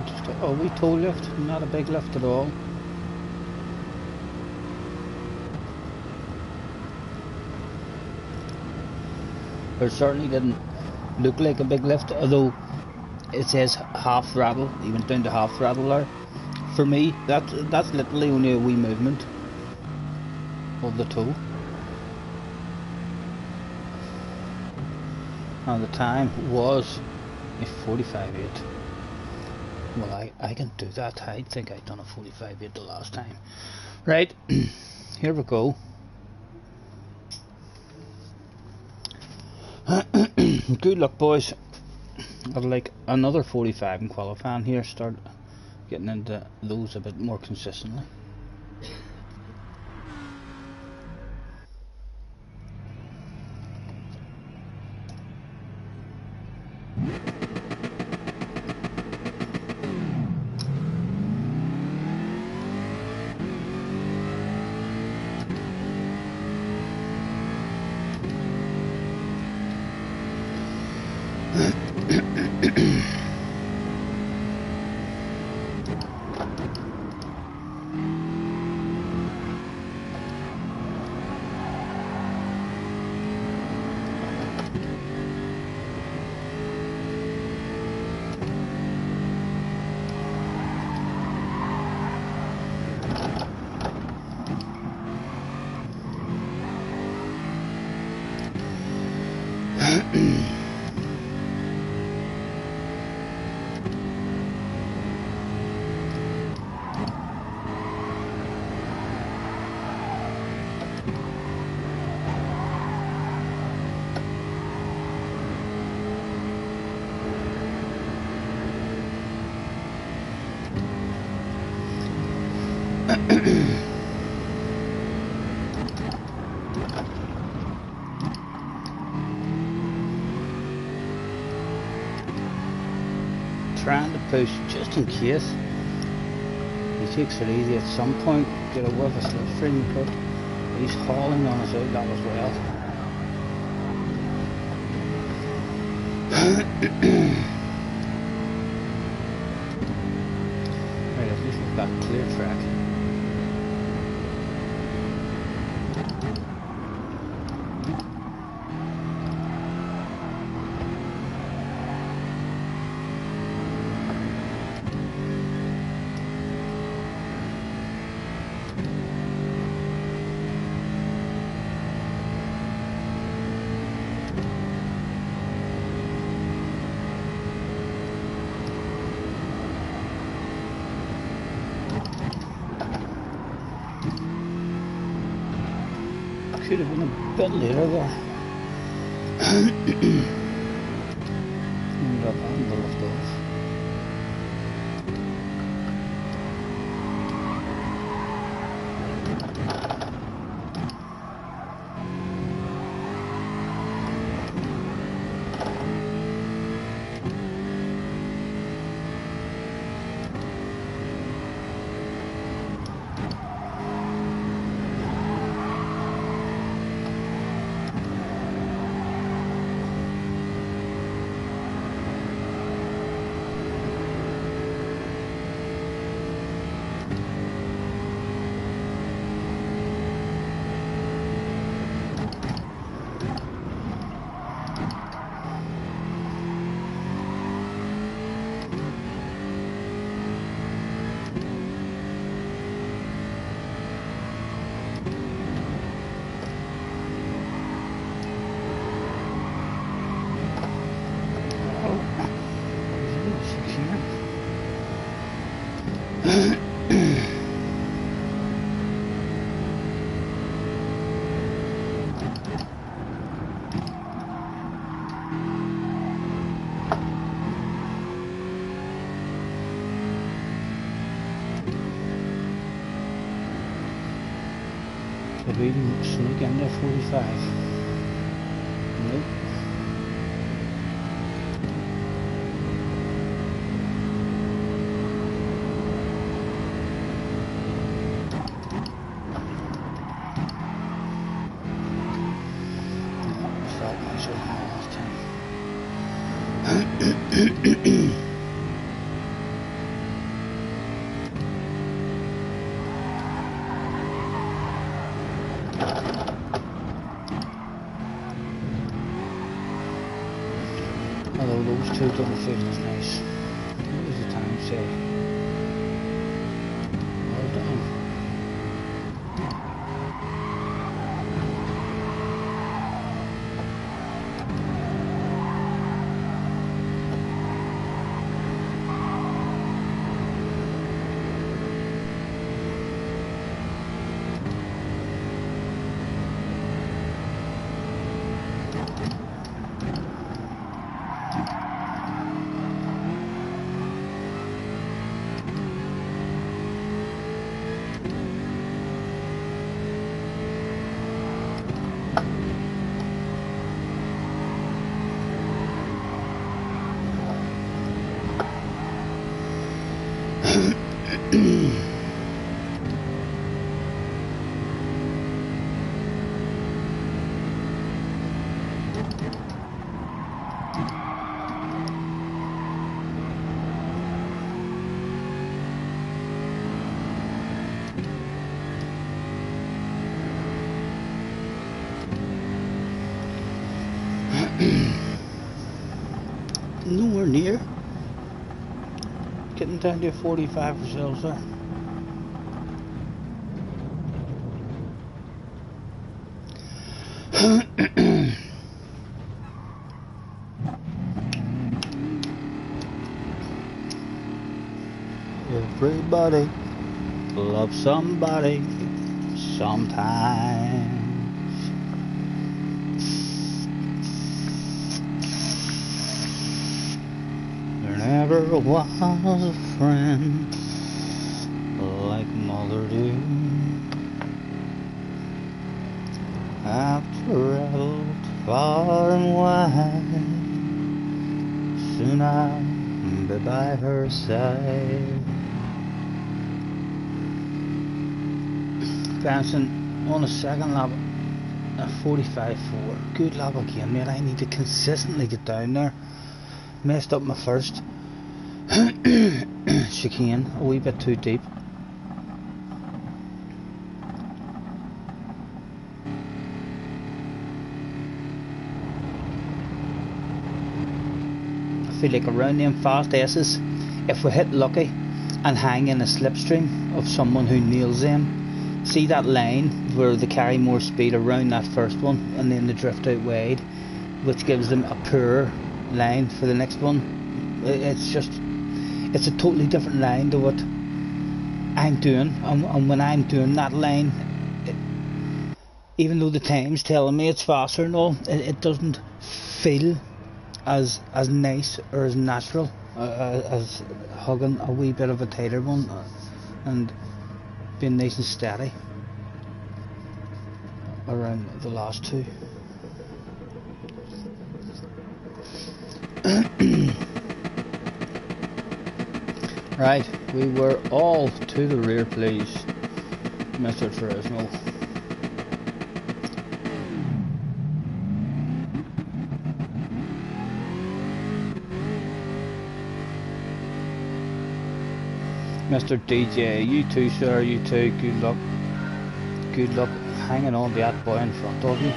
Just a wee toe lift, not a big lift at all. It certainly didn't look like a big lift, although it says half throttle. He went down to half throttle there. For me, that's literally only a wee movement of the toe. And the time was a 45.8. Well, I can do that. I think I done a 45.8 the last time. Right, here we go. Good luck, boys. I'd like another 45 in qualifying here. Start getting into those a bit more consistently. Trying to push just in case he takes it easy at some point, get a whiff of slipstream, but he's hauling on us out that as well. Right, at least we've got clear track. Could have been a bit later there. Ended up having to lift off. Could we sneak in there 45? Nope. Felt myself last time. Although those two don't feel as nice. What does the time say? Well done. Nowhere near. Getting down to 45 ourselves there. Everybody loves somebody sometimes. There never was a friend like Mother do. far and wide. Soon I'll be by her side. Bouncing on a second lap at 45.4. Good lap again, mate. I need to consistently get down there. Messed up my first chicane a wee bit too deep. I feel like around them fast S's, if we hit lucky and hang in a slipstream of someone who nails them, see that line where they carry more speed around that first one and then they drift out wide, which gives them a poor line for the next one. It's a totally different line to what I'm doing, and when I'm doing that line, even though the time's telling me it's faster and all, it doesn't feel as nice or as natural as hugging a wee bit of a tighter one and being nice and steady around the last two. Right, we were all to the rear, please, Mr. Turismo. Mr. DJ, you too, sir, you too. Good luck. Good luck hanging on to that boy in front of you.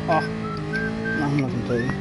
Oh, no, I'm not gonna tell you.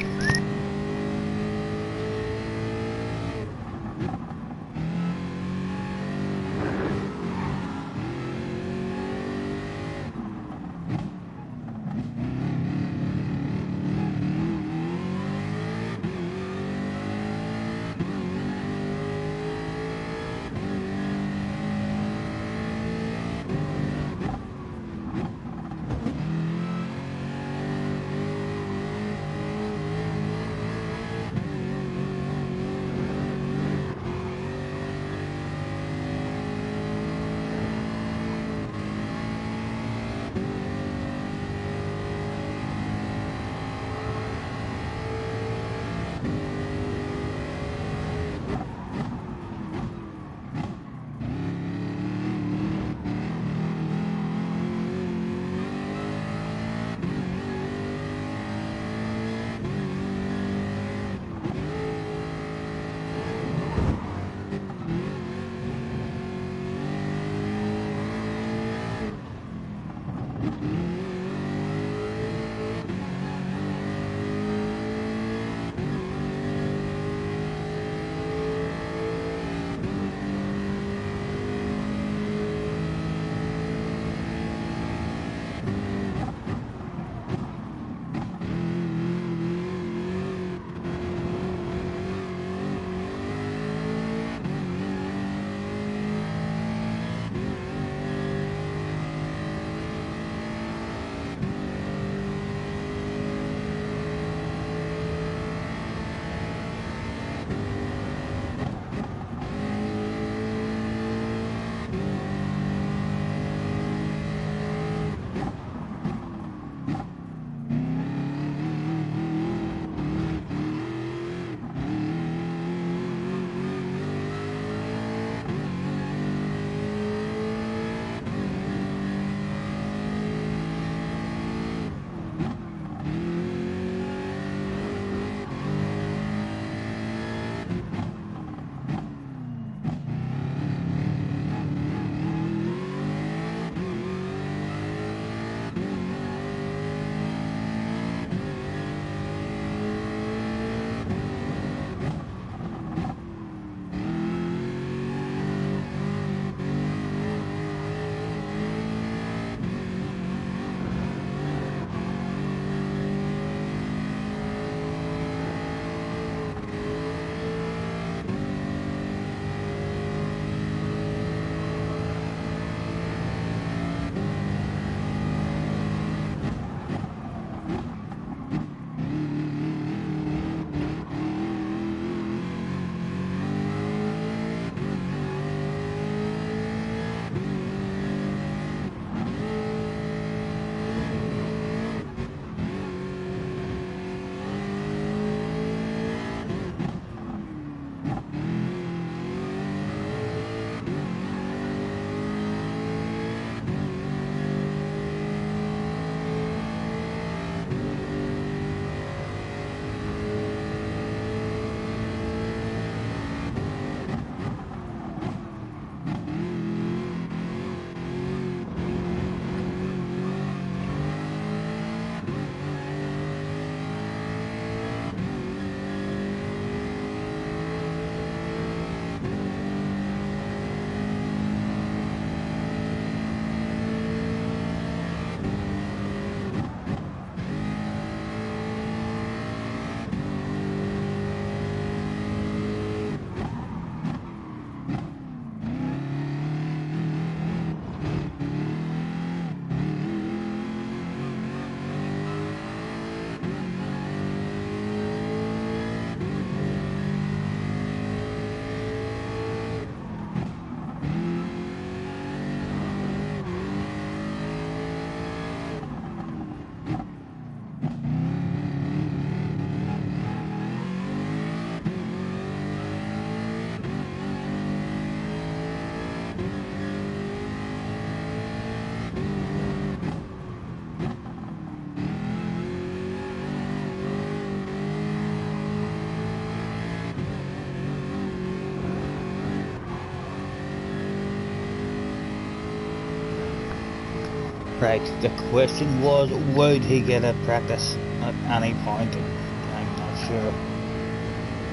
Right, the question was, would he get a practice at any point? I'm not sure.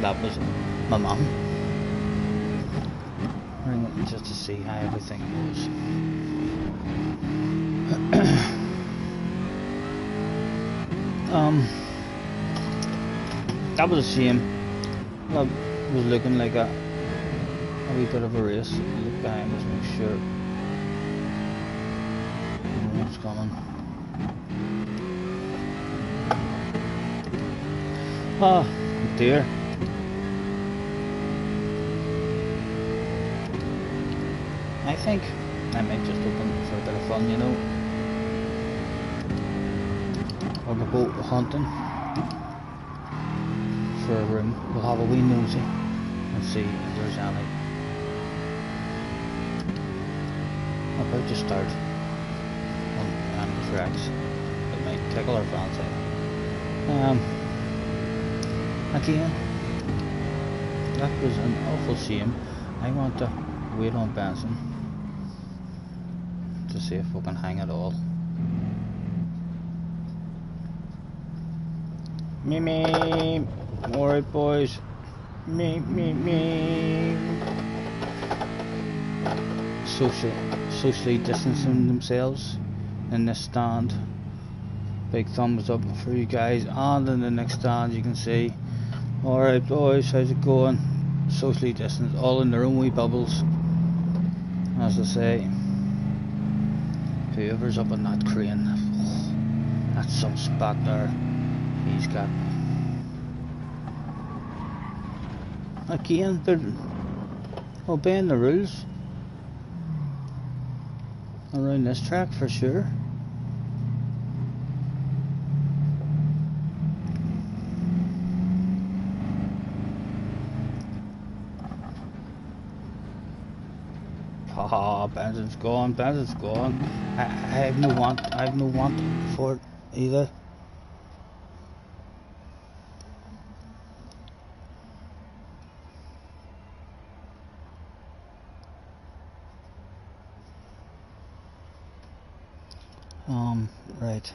That was my mum. Ringing just to see how everything goes. That was a shame. That was looking like a wee bit of a race. Look behind us, make sure no one's coming. Ah, dear. I think I might just open for a bit of fun, you know. Or we'll go hunting for a room. We'll have a wee nosy and see if there's any. I'm about to start on the tracks. It might tickle our fancy. Again, that was an awful shame. I want to wait on Benson to see if we can hang it all. Me. Alright, boys. Me. Socially distancing themselves in this stand. Big thumbs up for you guys. And in the next stand you can see, alright boys, how's it going? Socially distanced, all in their own wee bubbles. As I say, whoever's up on that crane, that's some spot there. He's got. Again, they're obeying the rules around this track for sure. Ah, Benson's gone. I have no want for it either. Right.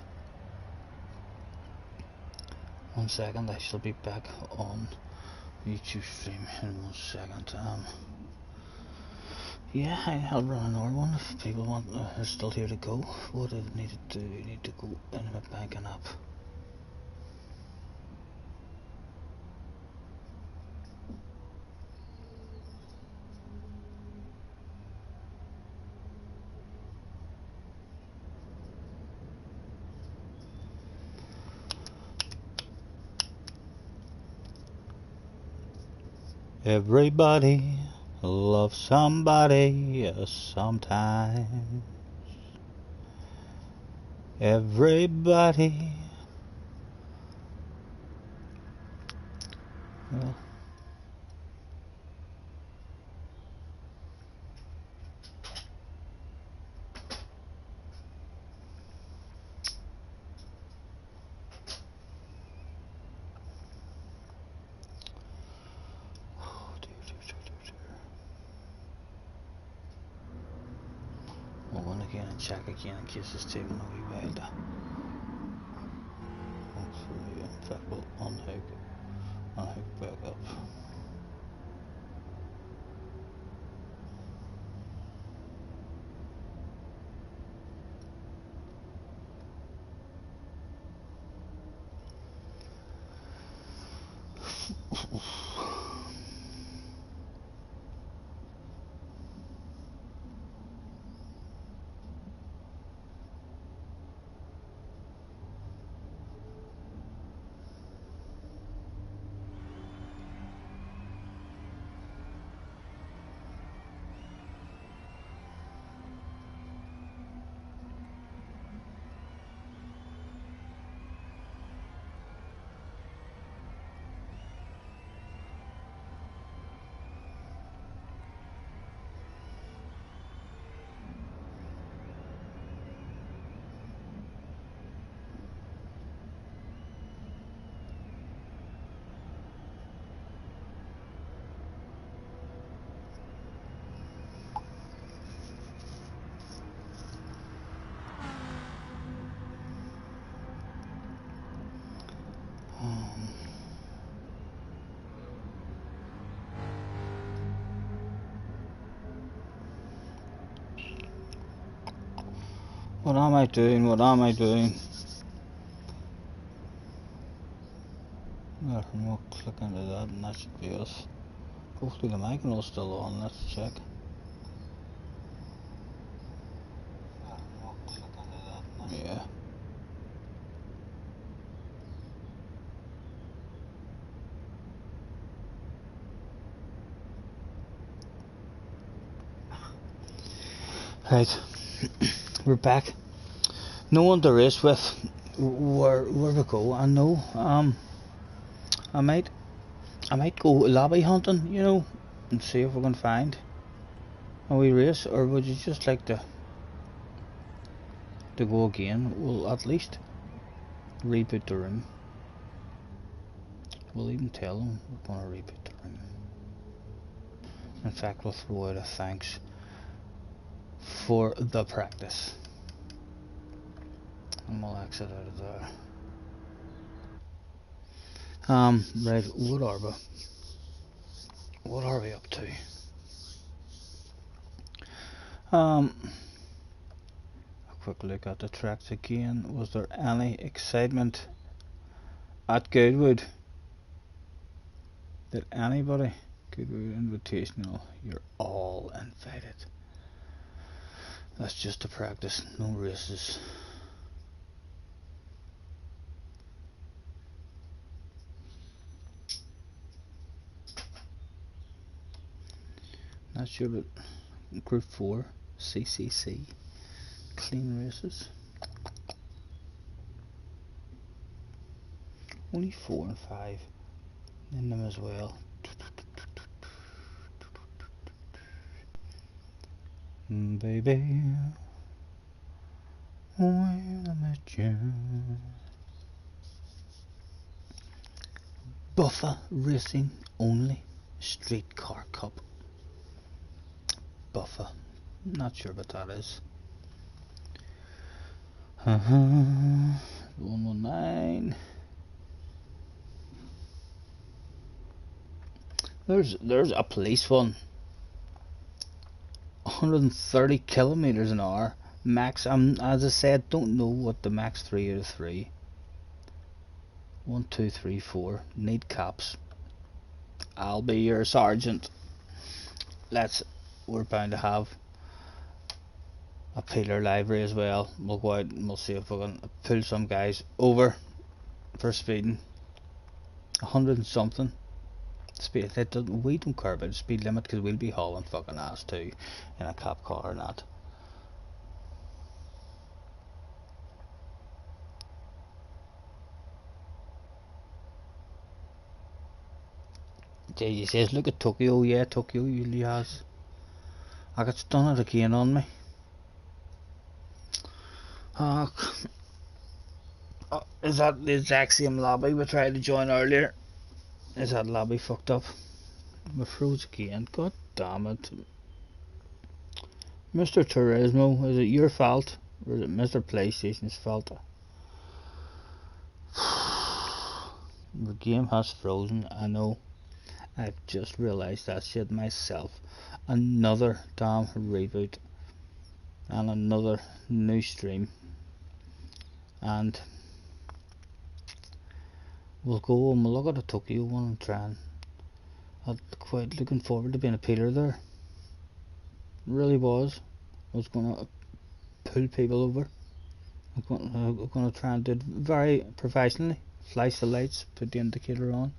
1 second, I shall be back on YouTube stream in 1 second. Yeah, I'll run another one if people want. Are still here to go. What I need to do? I need to go in my banking app. Everybody loves somebody sometimes. Everybody. Well, we'll go again and check again in case it's taking a wee while to. Hopefully, in fact, we'll unhook back up. What am I doing? What am I doing? There, I'm not clicking into that and that should be us. Hopefully the mic is still on, let's check. Yeah. Right, we're back. No one to race with. Where we go? I know. I might go lobby hunting, you know, and see if we can find a wee race. Or would you just like to go again? We'll at least reboot the room. We'll even tell them we're going to reboot the room. In fact, we'll throw out a thanks for the practice. And we'll exit out of there. Right, what are we? What are we up to? A quick look at the tracks again. Was there any excitement at Goodwood? Did anybody? Goodwood Invitational, you're all invited. That's just a practice, no races. Not sure, but Group 4, CCC, clean races. Only 4 and 5 in them as well. Baby, when I met you. Buffer Racing only, Streetcar Cup. Buffer, not sure what that is. 119. There's a police one. 130 kilometers an hour max. As I said, don't know what the max 3 out of 3. 1, 2, 3, 4. Need caps. I'll be your sergeant. We're bound to have a peeler library as well. We'll go out and we'll see if we can pull some guys over for speeding. 100 and something. Speed. We don't care about the speed limit because we'll be hauling fucking ass too in a cop car or not. JJ says, look at Tokyo. Yeah, Tokyo usually has. I got done it again on me. Is that the exact same lobby we tried to join earlier? Is that lobby fucked up? We froze again. God damn it. Mr. Turismo, is it your fault? Or is it Mr. PlayStation's fault? The game has frozen, I know. I've just realised that shit myself. Another damn reboot. And another new stream. And we'll go and we'll look at the Tokyo one and try and I'm quite looking forward to being a peeler there. Really was. I was gonna pull people over. I'm gonna try and do it very professionally. Flash the lights, put the indicator on,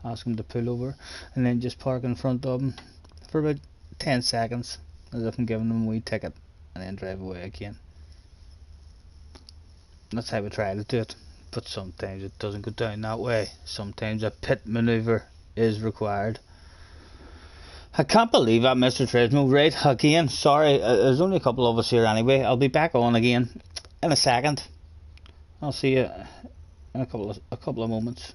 ask them to pull over, and then just park in front of them for about 10 seconds as if I'm giving them a wee ticket, and then drive away again. That's how we try to do it, but sometimes it doesn't go down that way. Sometimes a pit manoeuvre is required. I can't believe that, Mr. Tresmo. Right, again, sorry, there's only a couple of us here anyway. I'll be back on again in a second. I'll see you in a couple of moments.